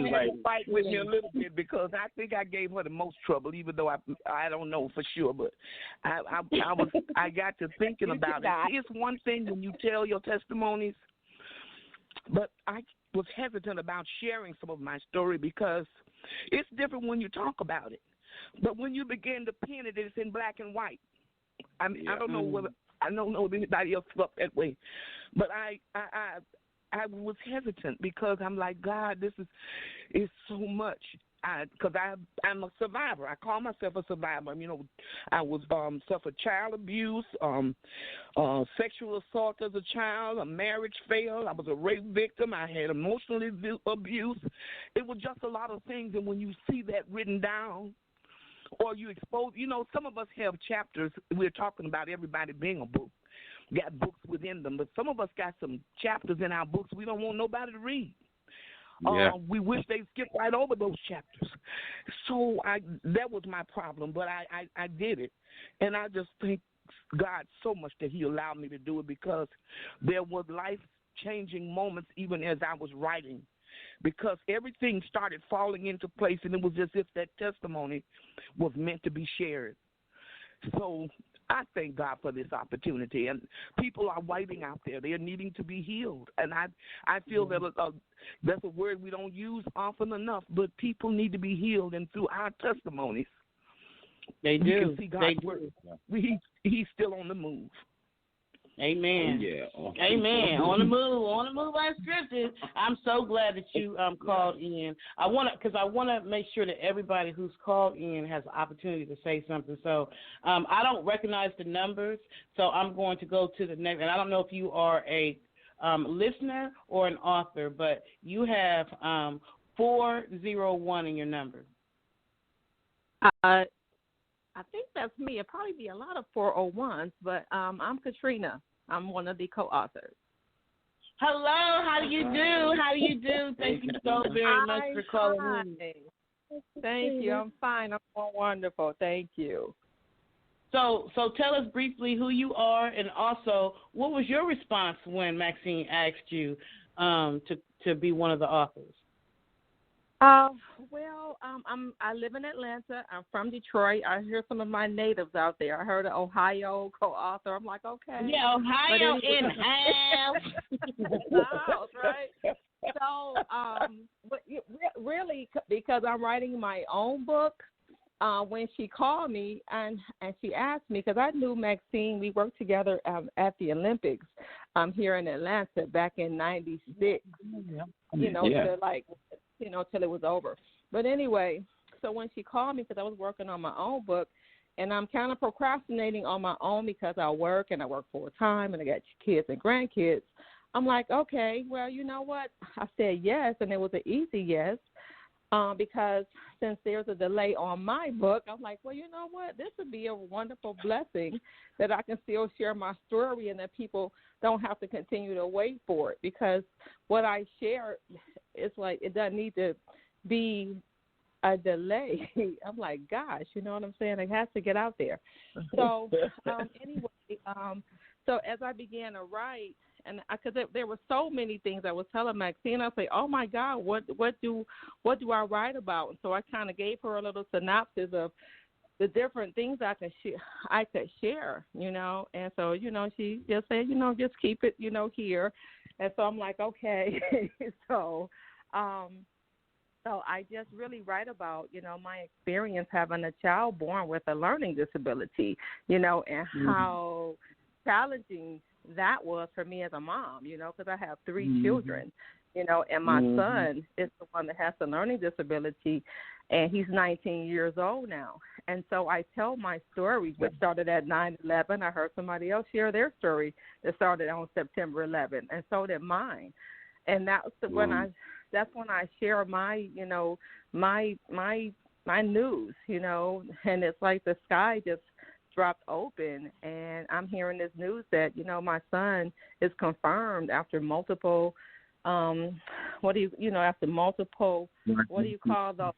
had to fight with me a little bit, because I think I gave her the most trouble, even though I don't know for sure. But I got to thinking about it. It's one thing when you tell your testimonies, but I was hesitant about sharing some of my story, because it's different when you talk about it. But when you begin to pen it, it's in black and white. I mean, I don't know if anybody else felt that way, but I was hesitant, because I'm like, God, this is so much. Because I'm a survivor. I call myself a survivor. You know, I was suffered child abuse, sexual assault as a child, a marriage failed. I was a rape victim. I had emotional abuse. It was just a lot of things. And when you see that written down, or you expose, you know, some of us have chapters. We're talking about everybody being a book, got books within them, but some of us got some chapters in our books we don't want nobody to read. We wish they'd skip right over those chapters. So that was my problem, but I did it. And I just thank God so much that he allowed me to do it, because there was life-changing moments even as I was writing, because everything started falling into place, and it was as if that testimony was meant to be shared. So I thank God for this opportunity, and people are waiting out there. They're needing to be healed, and I feel that that's a word we don't use often enough, but people need to be healed, and through our testimonies, they do. You can see God's word. He's still on the move. Amen. Yeah. Amen. On the move unscripted. I'm so glad that you called in. I want to make sure that everybody who's called in has the opportunity to say something. So I don't recognize the numbers, so I'm going to go to the next. And I don't know if you are a listener or an author, but you have 401 in your number. I think that's me. It'd probably be a lot of 401s, but I'm Katrina. I'm one of the co-authors. Hello, how do you do? Thank you so very much for calling in. Thank you. I'm fine. I'm wonderful. Thank you. So tell us briefly who you are, and also what was your response when Maxine asked you to be one of the authors? I live in Atlanta. I'm from Detroit. I hear some of my natives out there. I heard an Ohio co-author. I'm like, okay. Yeah, Ohio in house, right? So, but really, because I'm writing my own book. When she called me and she asked me, because I knew Maxine, we worked together at the Olympics here in Atlanta back in '96. Till it was over. But anyway, so when she called me, because I was working on my own book, and I'm kind of procrastinating on my own because I work and I work full time and I got kids and grandkids. I'm like, okay, well, you know what? I said yes, and it was an easy yes. Because since there's a delay on my book, I'm like, well, you know what? This would be a wonderful blessing that I can still share my story and that people don't have to continue to wait for it. Because what I share, it's like it doesn't need to be a delay. I'm like, gosh, you know what I'm saying? It has to get out there. So so as I began to write, and because there were so many things I was telling Maxine, I say, "Oh my God, what do I write about?" And so I kind of gave her a little synopsis of the different things I could share, And so she just said, just keep it, here. And so I'm like, okay. So I just really write about, my experience having a child born with a learning disability, and how challenging that was for me as a mom, because I have 3 children, and my son is the one that has the learning disability, and he's 19 years old now. And so I tell my story, which started at 9/11. I heard somebody else share their story that started on September 11th, and so did mine. And that's when I share my, my news, and it's like the sky just dropped open, and I'm hearing this news that my son is confirmed after multiple what do you call those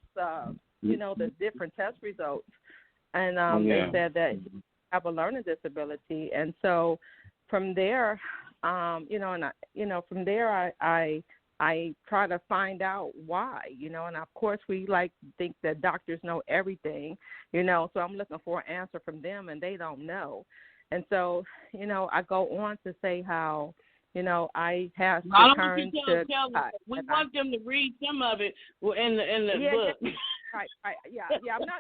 the different test results, and they said that he have a learning disability. And so from there from there I try to find out why, and of course we think that doctors know everything, so I'm looking for an answer from them, and they don't know. And so, I go on to say how, I have to turn to God. We want them to read some of it in the book. Right. Yeah.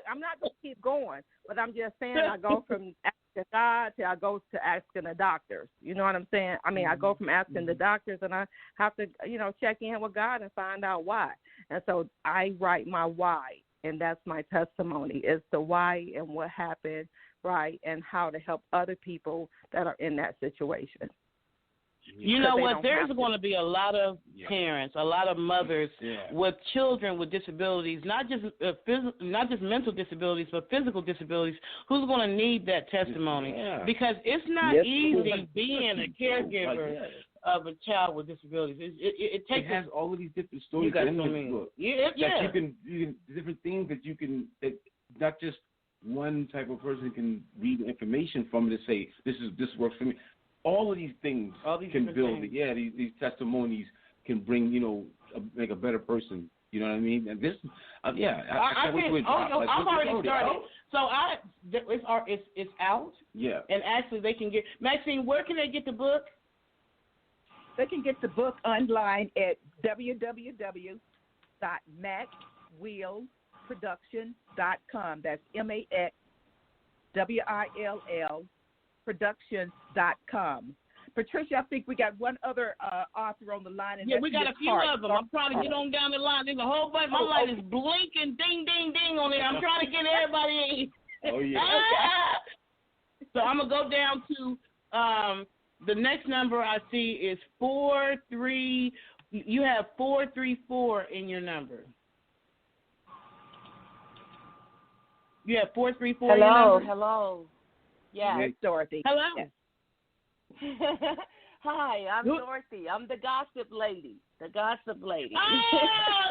I'm not going to keep going, but I'm just saying I go from asking God to I go to asking the doctors. You know what I'm saying? I mean, I go from asking the doctors, and I have to, check in with God and find out why. And so I write my why, and that's my testimony. It's the why and what happened, right, and how to help other people that are in that situation. You know what? There's going to be a lot of parents, a lot of mothers with children with disabilities, not just mental disabilities, but physical disabilities, who's going to need that testimony because it's not easy being a caregiver of a child with disabilities. It takes. It has all of these different stories in this book. That you can different things that you can that not just one type of person can read the information from it to say this works for me. All of these things can build it. Yeah, these testimonies can bring, make a better person. You know what I mean? And this, I can't wait to drop. I've already started. So it's out. Yeah. And actually, they can get Maxine. Where can they get the book? They can get the book online at www.maxwillproductions.com. That's MAXWILL. Productions.com. Patricia, I think we got one other author on the line. And we got a few of them. I'm trying to get on down the line. There's a whole bunch. My light is blinking, ding, ding, ding on there. I'm trying to get everybody in. Oh, yeah. So I'm going to go down to the next number I see is 43. You have 434 in your number. You have 434 in your number? Hello. Yes, Dorothy. Hello. Yes. Hi, I'm Dorothy. I'm the gossip lady. Oh,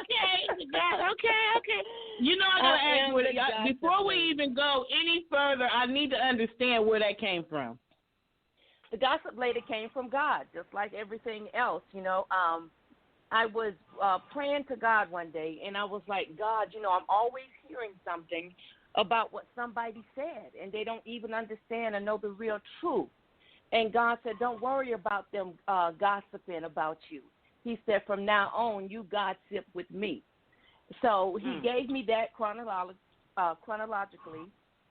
okay. Okay. You know, I got to ask you, before we even go any further, I need to understand where that came from. The gossip lady came from God, just like everything else. I was praying to God one day, and I was like, God, I'm always hearing something about what somebody said, and they don't even understand and know the real truth. And God said, don't worry about them gossiping about you. He said, from now on, you gossip with me. So he gave me that chronologically,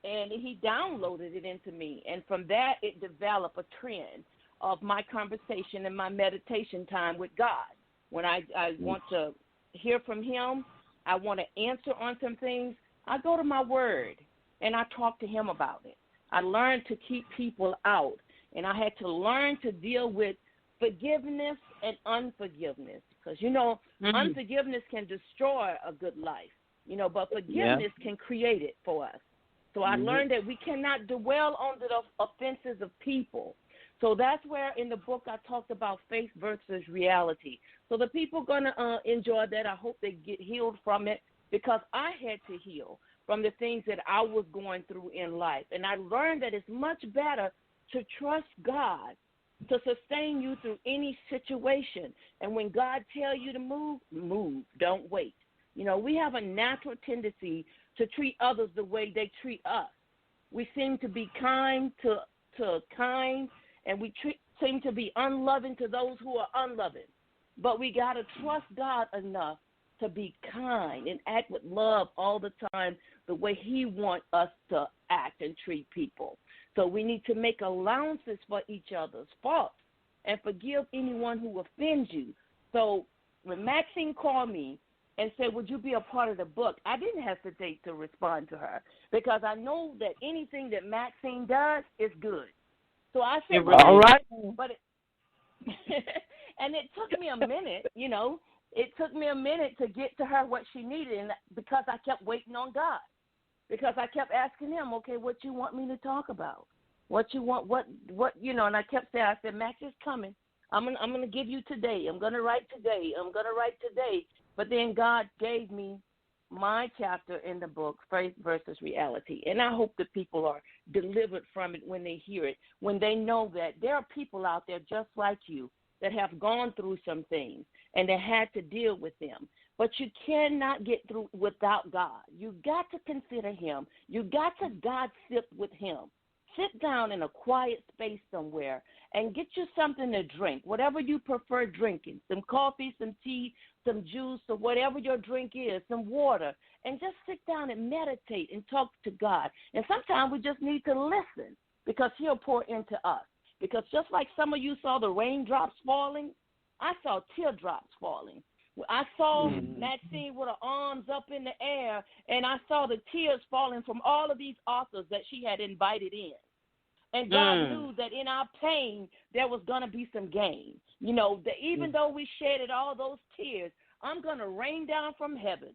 and he downloaded it into me. And from that, it developed a trend of my conversation and my meditation time with God. When I want to hear from him, I want to answer on some things, I go to my word, and I talk to him about it. I learned to keep people out, and I had to learn to deal with forgiveness and unforgiveness. Because, unforgiveness can destroy a good life, but forgiveness can create it for us. So I learned that we cannot dwell on the offenses of people. So that's where in the book I talked about faith versus reality. So the people are going to enjoy that. I hope they get healed from it, because I had to heal from the things that I was going through in life. And I learned that it's much better to trust God to sustain you through any situation. And when God tells you to move, move. Don't wait. We have a natural tendency to treat others the way they treat us. We seem to be kind to kind, and we seem to be unloving to those who are unloving. But we got to trust God enough to be kind and act with love all the time, the way he wants us to act and treat people. So we need to make allowances for each other's faults and forgive anyone who offends you. So when Maxine called me and said, would you be a part of the book, I didn't hesitate to respond to her, because I know that anything that Maxine does is good. So I said, all right. But and it took me a minute, It took me a minute to get to her what she needed, and because I kept waiting on God. Because I kept asking him, okay, what you want me to talk about? What you want, what and I kept saying, I said, Max is coming. I'm gonna give you today. I'm gonna write today. But then God gave me my chapter in the book, Faith versus Reality. And I hope that people are delivered from it when they hear it, when they know that there are people out there just like you that have gone through some things and they had to deal with them. But you cannot get through without God. You got to consider him. You got to gossip with him. Sit down in a quiet space somewhere and get you something to drink, whatever you prefer drinking, some coffee, some tea, some juice, or whatever your drink is, some water, and just sit down and meditate and talk to God. And sometimes we just need to listen, because he'll pour into us. Because just like some of you saw the raindrops falling, I saw teardrops falling. I saw Maxine with her arms up in the air, and I saw the tears falling from all of these authors that she had invited in. And God knew that in our pain, there was going to be some gain. That even though we shedded all those tears, I'm going to rain down from heaven,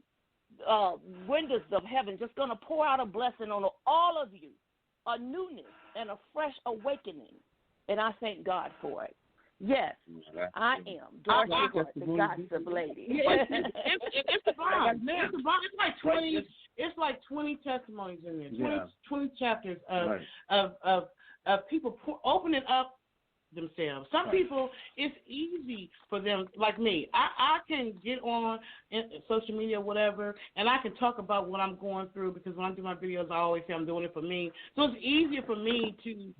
windows of heaven, just going to pour out a blessing on all of you, a newness and a fresh awakening. And I thank God for it. Yes, I am Dorothy Hart, the gossip lady. It's a bomb. It's a bomb. It's like 20 testimonies in there. 20 chapters of people opening up themselves. Some people, it's easy for them, like me. I can get on social media or whatever, and I can talk about what I'm going through, because when I do my videos, I always say I'm doing it for me. So it's easier for me to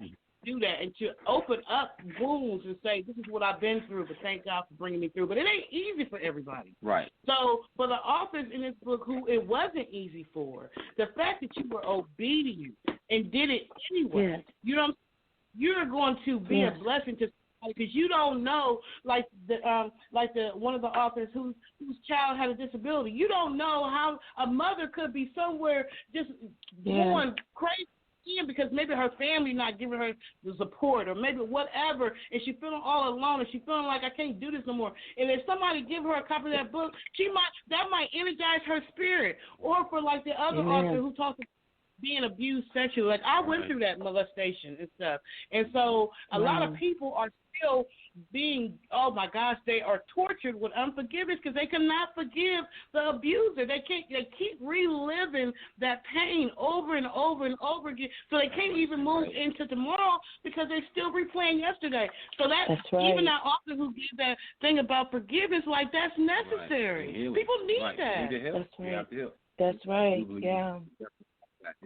do that and to open up wounds and say, this is what I've been through, but thank God for bringing me through. But it ain't easy for everybody. Right. So for the authors in this book who it wasn't easy for, the fact that you were obedient and did it anyway, you're going to be a blessing to somebody, because you don't know, like the one of the authors whose child had a disability. You don't know how a mother could be somewhere just going crazy, because maybe her family not giving her the support, or maybe whatever, and she feeling all alone, and she feeling like, I can't do this no more. And if somebody give her a copy of that book, that might energize her spirit. Or for like the other author who talks being abused sexually. Like, I went through that molestation and stuff. And so a lot of people are still being, oh my gosh, they are tortured with unforgiveness because they cannot forgive the abuser. They keep reliving that pain over and over and over again. So they can't even move into tomorrow because they're still replaying yesterday. So that's right. Even that author who gave that thing about forgiveness, like, that's necessary. People need that. That's right. That's right. Yeah.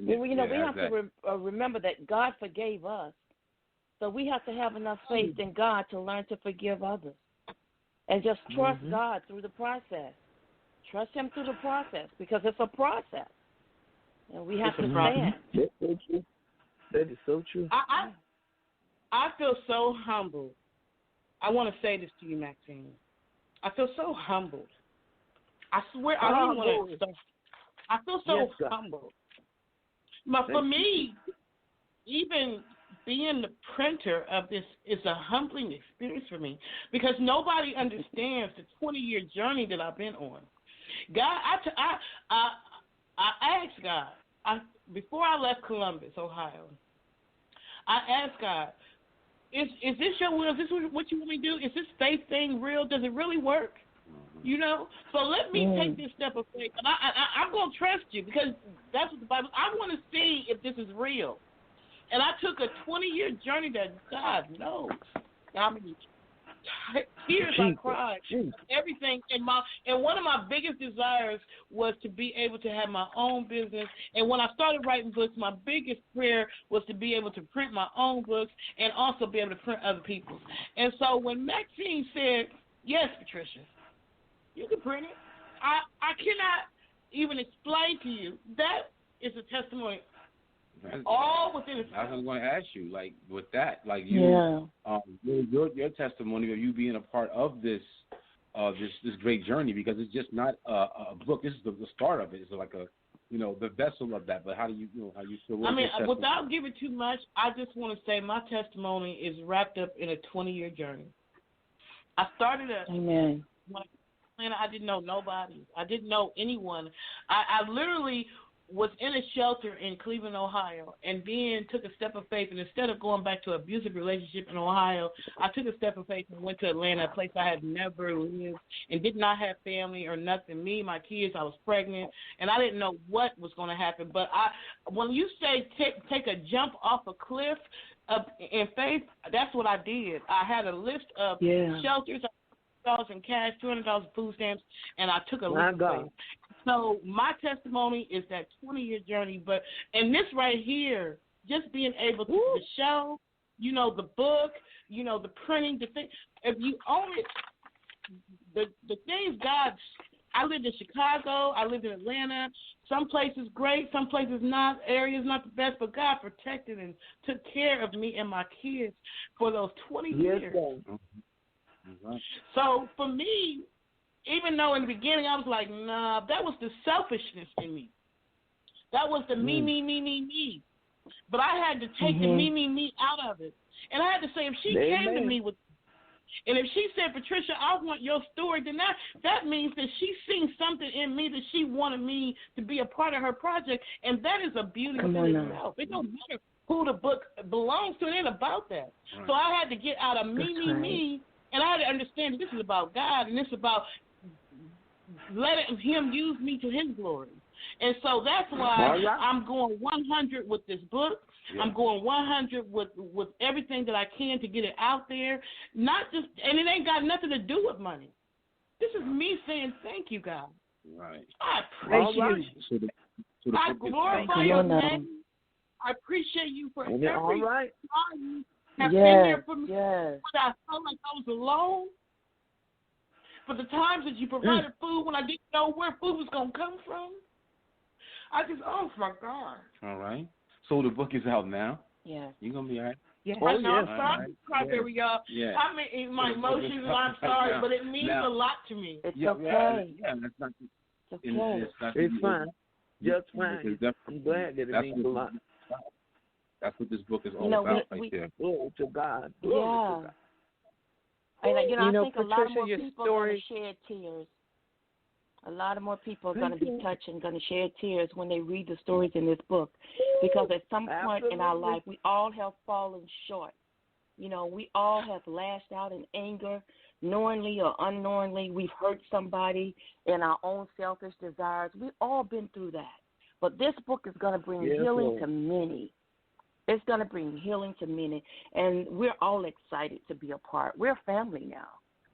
Well, you know, we have to remember that God forgave us. So we have to have enough faith in God to learn to forgive others. And just trust God through the process. Trust Him through the process because it's a process. And we have to stand. That's so true. That is so true. I feel so humbled. I want to say this to you, Maxine. I feel so humbled. I swear I don't want to stop. I feel so humbled. But for me, even being the printer of this is a humbling experience for me because nobody understands the 20-year journey that I've been on. God, I asked God, before I left Columbus, Ohio, I asked God, is this your will? Is this what you want me to do? Is this faith thing real? Does it really work? You know? So let me take this step of faith. And I'm going to trust you because that's what the Bible, I want to see if this is real. And I took a 20-year journey that God knows. I mean, tears I cried, everything. And one of my biggest desires was to be able to have my own business. And when I started writing books, my biggest prayer was to be able to print my own books and also be able to print other people's. And so when Maxine said, yes, Patricia, you can print it, I cannot even explain to you. That is a testimony. All within a I was going to ask you, like, with that, like, you, your testimony of you being a part of this great journey, because it's just not a book. This is the start of it. It's like a, you know, the vessel of that. But how do you, how you feel? I mean, without giving too much, I just want to say my testimony is wrapped up in a 20-year journey. I started Amen. When I didn't know nobody. I didn't know anyone. I literally was in a shelter in Cleveland, Ohio, and then took a step of faith. And instead of going back to an abusive relationship in Ohio, I took a step of faith and went to Atlanta, a place I had never lived and did not have family or nothing. Me, my kids, I was pregnant, and I didn't know what was going to happen. But when you say take a jump off a cliff in faith, that's what I did. I had a list of shelters, $100 in cash, $200 in food stamps, and I took a list of faith. So my testimony is that 20-year journey, and this right here, just being able to the show, you know, the book, you know, the printing, the thing. If you own it, the things God. I lived in Chicago. I lived in Atlanta. Some places great, some places not. Areas not the best, but God protected and took care of me and my kids for those 20 years. So for me, even though in the beginning I was like, nah, that was the selfishness in me. That was the me. But I had to take the me out of it. And I had to say, if she came to me with, and if she said, Patricia, I want your story, then that means that she's seen something in me that she wanted me to be a part of her project. And that is a beauty in itself. It don't matter who the book belongs to. It ain't about that. Right. So I had to get out of me, and I had to understand that this is about God, and this is about letting Him use me to His glory. And so that's why I'm going 100 with this book. Yeah. I'm going 100 with everything that I can to get it out there. Not just, and it ain't got nothing to do with money. This is me saying thank you, God. Right. I appreciate you. I glorify your name. I appreciate you for every time you have been there for me. When I felt like I was alone. For the times that you provided food when I didn't know where food was going to come from. I just, oh, my God. All right. So the book is out now. Yeah. You going to be all right? Yeah. I know, I'm sorry to cry, baby, y'all. Yeah. I mean, my emotions, and I'm sorry, but it means a lot to me. It's okay. Yeah, that's not, it's okay. It's fine. Just fine. I'm glad that it means a lot. That's what this book is all about right there. Glory to God. Glory to God. And, I think Patricia, a lot more your people story, shed tears. A lot of more people are going to be touched and going to shed tears when they read the stories in this book, because at some point in our life, we all have fallen short. You know, we all have lashed out in anger, knowingly or unknowingly. We've hurt somebody in our own selfish desires. We've all been through that. But this book is going to bring healing to many. It's going to bring healing to many, and we're all excited to be a part. We're family now.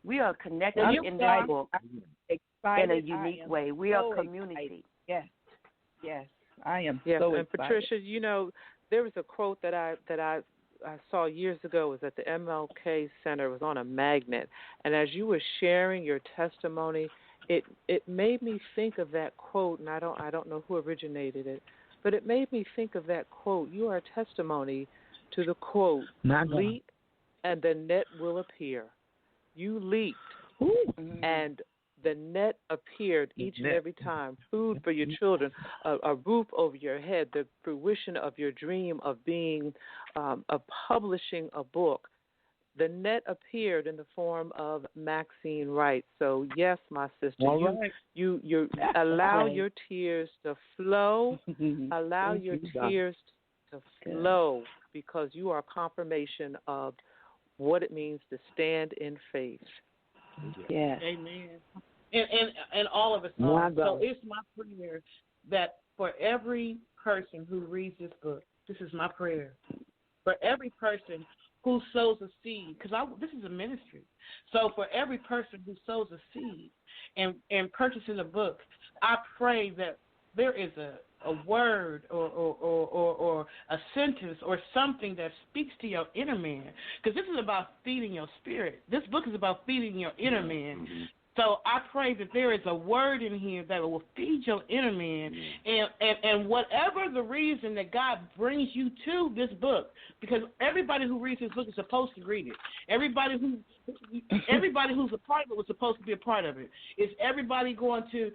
We are connected in this book in a unique way. We are community. Excited. Yes, I am so excited. And Patricia, you know, there was a quote that I saw years ago. It was at the MLK Center. It was on a magnet, and as you were sharing your testimony, it made me think of that quote, and I don't know who originated it, but it made me think of that quote. You are a testimony to the quote, leap and the net will appear. You leaped and the net appeared each and every time. Food for your children, a roof over your head, the fruition of your dream of being of publishing a book. The net appeared in the form of Maxine Wright. So yes, my sister, you allow your tears to flow. Allow your tears to flow, because you are confirmation of what it means to stand in faith. Yeah. Amen. And all of us are. So it's my prayer that for every person who reads this book, this is my prayer. For every person who sows a seed, because this is a ministry. So for every person who sows a seed and purchases a book, I pray that there is a word or a sentence or something that speaks to your inner man, because this is about feeding your spirit. This book is about feeding your inner man. Mm-hmm. So I pray that there is a word in here that will feed your inner man, and whatever the reason that God brings you to this book, because everybody who reads this book is supposed to read it. Everybody who's a part of it was supposed to be a part of it. Is everybody going to,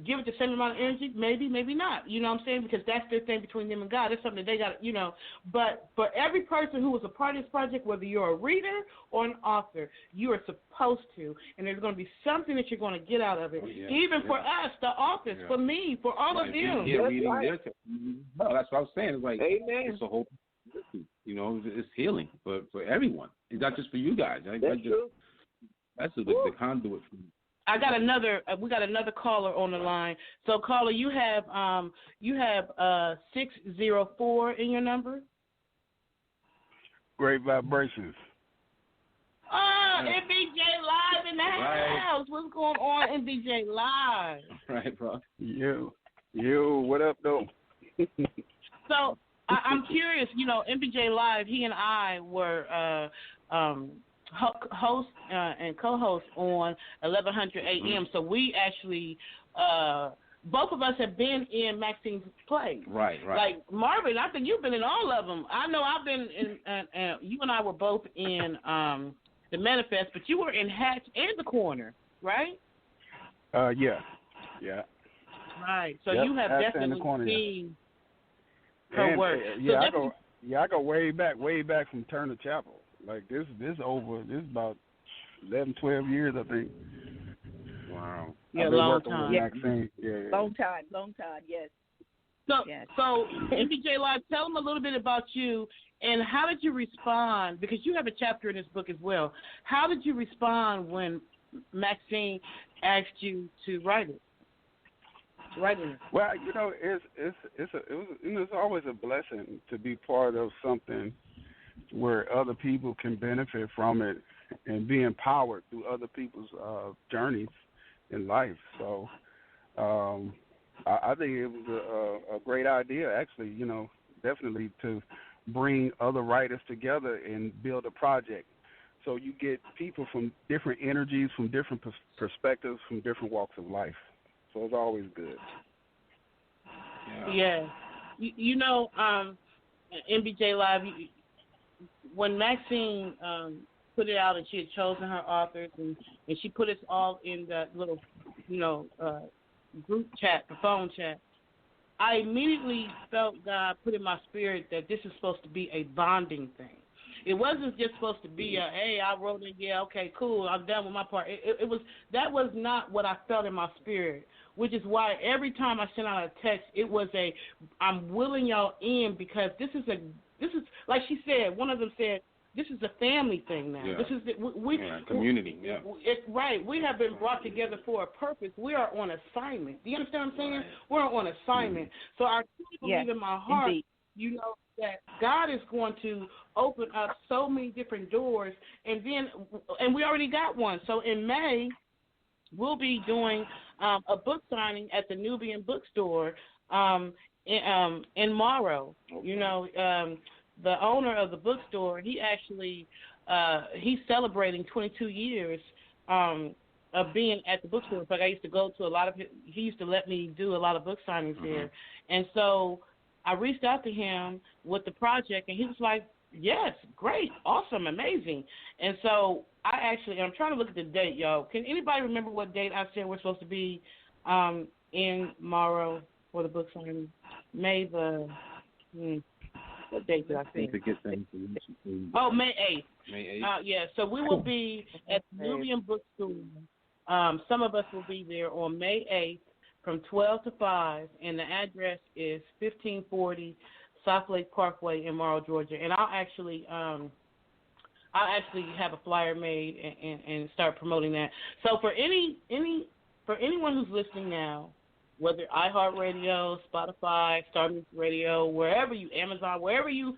give it the same amount of energy? Maybe, maybe not. You know what I'm saying? Because that's their thing between them and God. It's something that they got, But for every person who was a part of this project, whether you're a reader or an author, you are supposed to. And there's going to be something that you're going to get out of it. Even for us, the authors, for me, for all of them. No, that's what I was saying. It's like, it's a whole, it's healing for everyone. It's not just for you guys. That's the conduit for we got another caller on the line. So caller, you have 604 in your number? Great vibrations. NBJ Live in the house. What's going on, NBJ Live? Right, bro. Yo, what up, though? So I'm curious, NBJ Live, he and I were host and co-host on 1100 AM. So we actually, both of us have been in Maxine's plays. Right. Like Marvin, I think you've been in all of them. I know I've been in. You and I were both in the Manifest, but you were in Hatch and the Corner, right? Yeah. Right. So you have definitely seen her work. I go way back from Turner Chapel. Like this about 11, 12 years, I think. Wow. Yeah, long time. Long time, yes. So NBJ Live, tell them a little bit about you and how did you respond, because you have a chapter in this book as well. How did you respond when Maxine asked you to write it? Well, it's always a blessing to be part of something where other people can benefit from it and be empowered through other people's journeys in life. So I think it was a great idea, actually, definitely to bring other writers together and build a project. So you get people from different energies, from different perspectives, from different walks of life. So it's always good. Yeah. NBJ Live, when Maxine put it out and she had chosen her authors and she put us all in that little, group chat, the phone chat, I immediately felt God put in my spirit that this is supposed to be a bonding thing. It wasn't just supposed to be a, hey, I wrote it, yeah, okay, cool, I'm done with my part. It was, that was not what I felt in my spirit, which is why every time I sent out a text, it was a, I'm willing y'all in because this is like she said, one of them said, this is a family thing now. Yeah. This is community. Yeah, right. We have been brought together for a purpose. We are on assignment. Do you understand what I'm saying? Right. We're on assignment. So I truly believe in my heart, indeed. That God is going to open up so many different doors, and we already got one. So in May, we'll be doing a book signing at the Nubian Bookstore in Morrow. Okay. The owner of the bookstore, he actually he's celebrating 22 years of being at the bookstore. In fact, I used to go to he used to let me do a lot of book signings there. And so I reached out to him with the project, and he was like, yes, great, awesome, amazing. And so I'm trying to look at the date, y'all. Can anybody remember what date I said we're supposed to be in Morrow for the book signing? May the... What date did I say? May 8th. May 8th. Yeah, so we will be at the Nubian Bookstore. Some of us will be there on May 8th from 12 to 5, and the address is 1540 South Lake Parkway in Morrow, Georgia. And I'll actually have a flyer made and start promoting that. So for anyone who's listening now, whether iHeartRadio, Spotify, Star Music Radio, Amazon, wherever you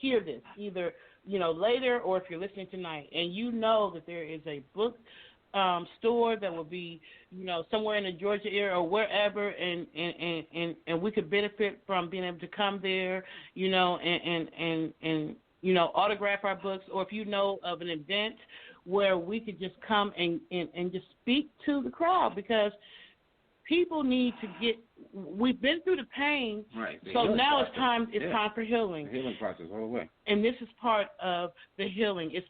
hear this, either later or if you're listening tonight, and you know that there is a book store that will be somewhere in the Georgia area or wherever, and we could benefit from being able to come there, and autograph our books, or if you know of an event where we could just come and just speak to the crowd, because people need to we've been through the pain, right. So now it's time for healing. The healing process all the way. And this is part of the healing. It's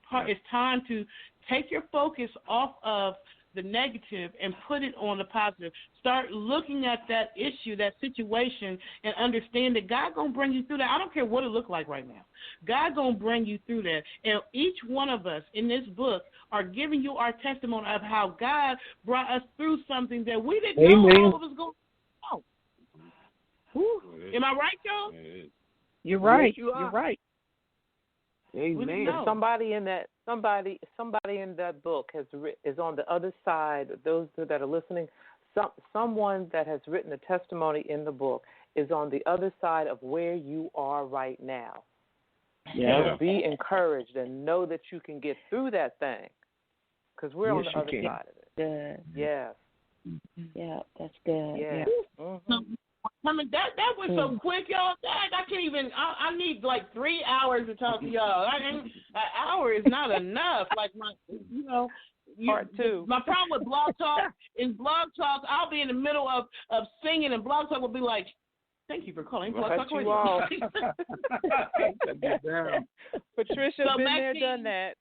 time to take your focus off of the negative and put it on the positive. Start looking at that issue, that situation, and understand that God going to bring you through that. I don't care what it looks like right now. God going to bring you through that. And each one of us in this book are giving you our testimony of how God brought us through something that we didn't know all of us going through. Am I right, y'all? You're right. Yes, you're right. Amen. Somebody in that book is on the other side. Those that are listening, someone that has written a testimony in the book is on the other side of where you are right now. Yeah. So be encouraged and know that you can get through that thing, because we're on the other side of it. Good. Yes. Yeah, that's good. Yeah. That was so quick, y'all. I can't even. I need like 3 hours to talk to y'all. An hour is not enough. Like Part 2. My problem with Blog Talk is Blog Talk, I'll be in the middle of singing, and Blog Talk will be like, thank you for calling Blog Talk Radio. Patricia, so been Maxine, there, done that.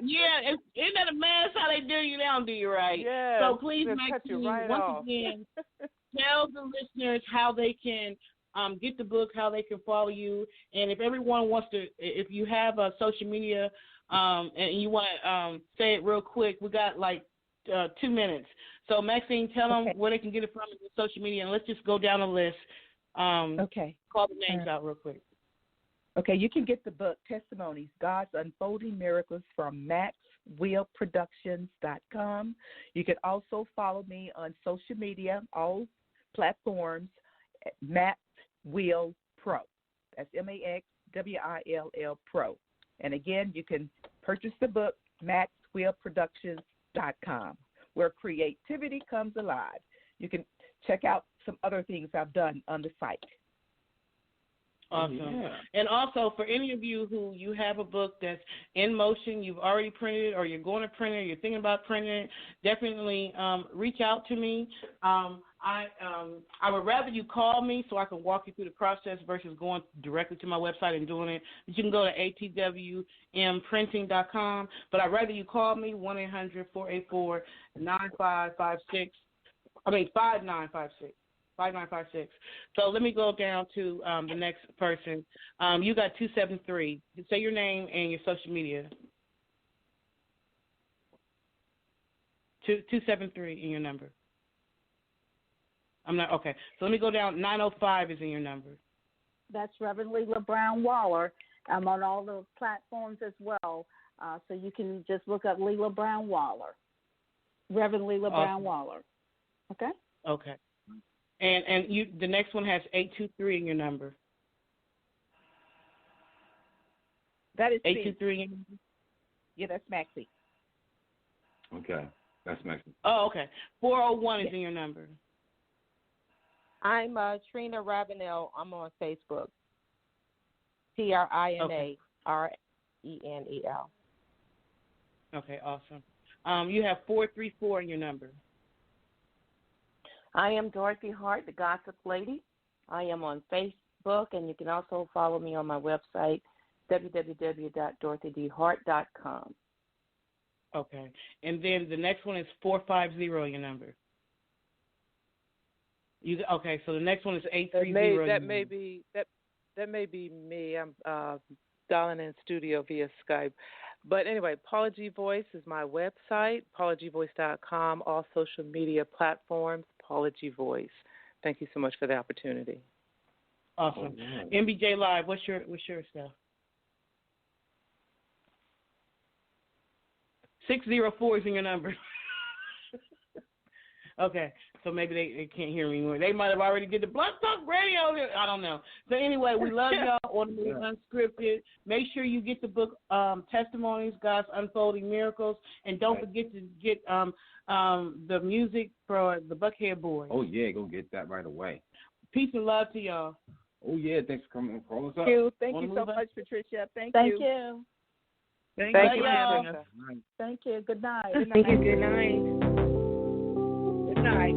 Yeah, isn't that a mess how they do you? They don't do you right. Yeah. So please, Maxine, once again, tell the listeners how they can get the book, how they can follow you, and if everyone wants to, if you have a social media and you want to say it real quick, we got like 2 minutes. So Maxine, tell them where they can get it from in social media, and let's just go down the list. Call the names out real quick. Okay, you can get the book Testimonies, God's Unfolding Miracles from MaxWillProductions.com. You can also follow me on social media, all platforms, Max Will Pro. That's MaxWill Pro. And again, you can purchase the book, MaxWillProductions.com, where creativity comes alive. You can check out some other things I've done on the site. Awesome. Yeah. And also, for any of you who you have a book that's in motion, you've already printed it, or you're going to print it, or you're thinking about printing it, definitely reach out to me. I would rather you call me so I can walk you through the process versus going directly to my website and doing it. But you can go to atwmprinting.com. But I'd rather you call me, 1-800-484-9556. 5956. 5956. So let me go down to the next person. You got 273. Say your name and your social media. 273 in your number. I'm not okay. So let me go down. 905 is in your number. That's Reverend Leela Brown Waller. I'm on all the platforms as well, so you can just look up Leela Brown Waller. Reverend Leela Brown Waller. Okay. Okay. And you, the next one has 823 in your number. That is 823 in your number? Yeah, that's Maxie. Okay, that's Maxie. Oh, okay. 401 is in your number. I'm Trina Ravenel. I'm on Facebook. TRINARENEL. Okay, awesome. You have 434 in your number. I am Dorothy Hart, the Gossip Lady. I am on Facebook, and you can also follow me on my website, www.dorothydhart.com. Okay. And then the next one is 450 in your number. Okay, so the next one is 830. That may be me. I'm dialing in studio via Skype. But anyway, Paula G Voice is my website, paulagvoice.com, all social media platforms, Paula G Voice. Thank you so much for the opportunity. Awesome. MBJ Live, what's your stuff? 604 is in your number. Okay, so maybe they can't hear me anymore. They might have already did the Blood Talk Radio. I don't know. So anyway, we love y'all on the Unscripted. Make sure you get the book Testimonies, God's Unfolding Miracles, and don't forget to get the music for the Buckhead Boys. Oh, yeah, go get that right away. Peace and love to y'all. Oh, yeah, thanks for coming and calling us up. Thank you so much, Patricia. Thank you. Thank you. Thank you. Good night. Thank you. Good night. Good night. Good night. Good night.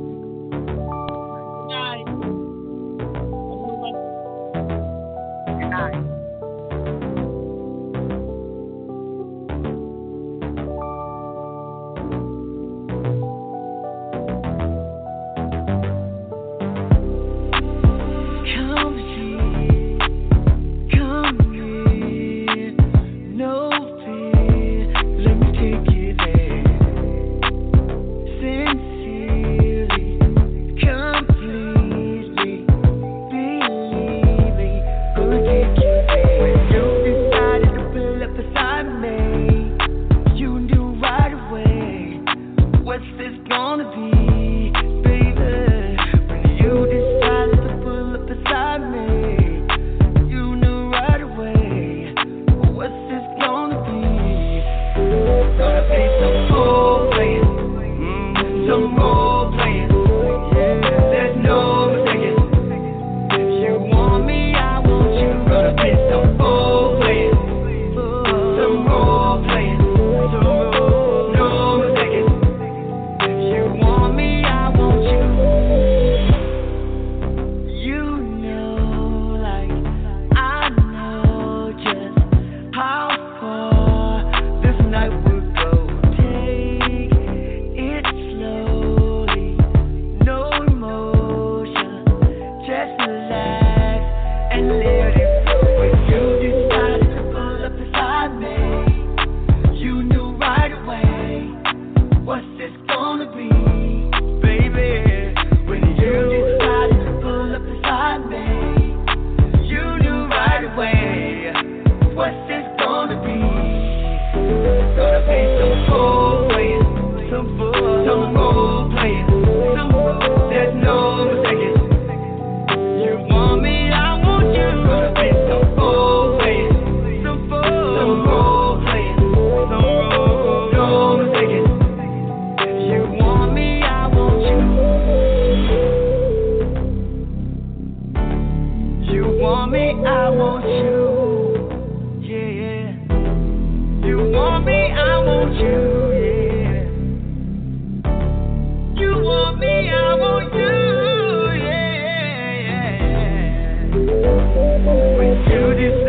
You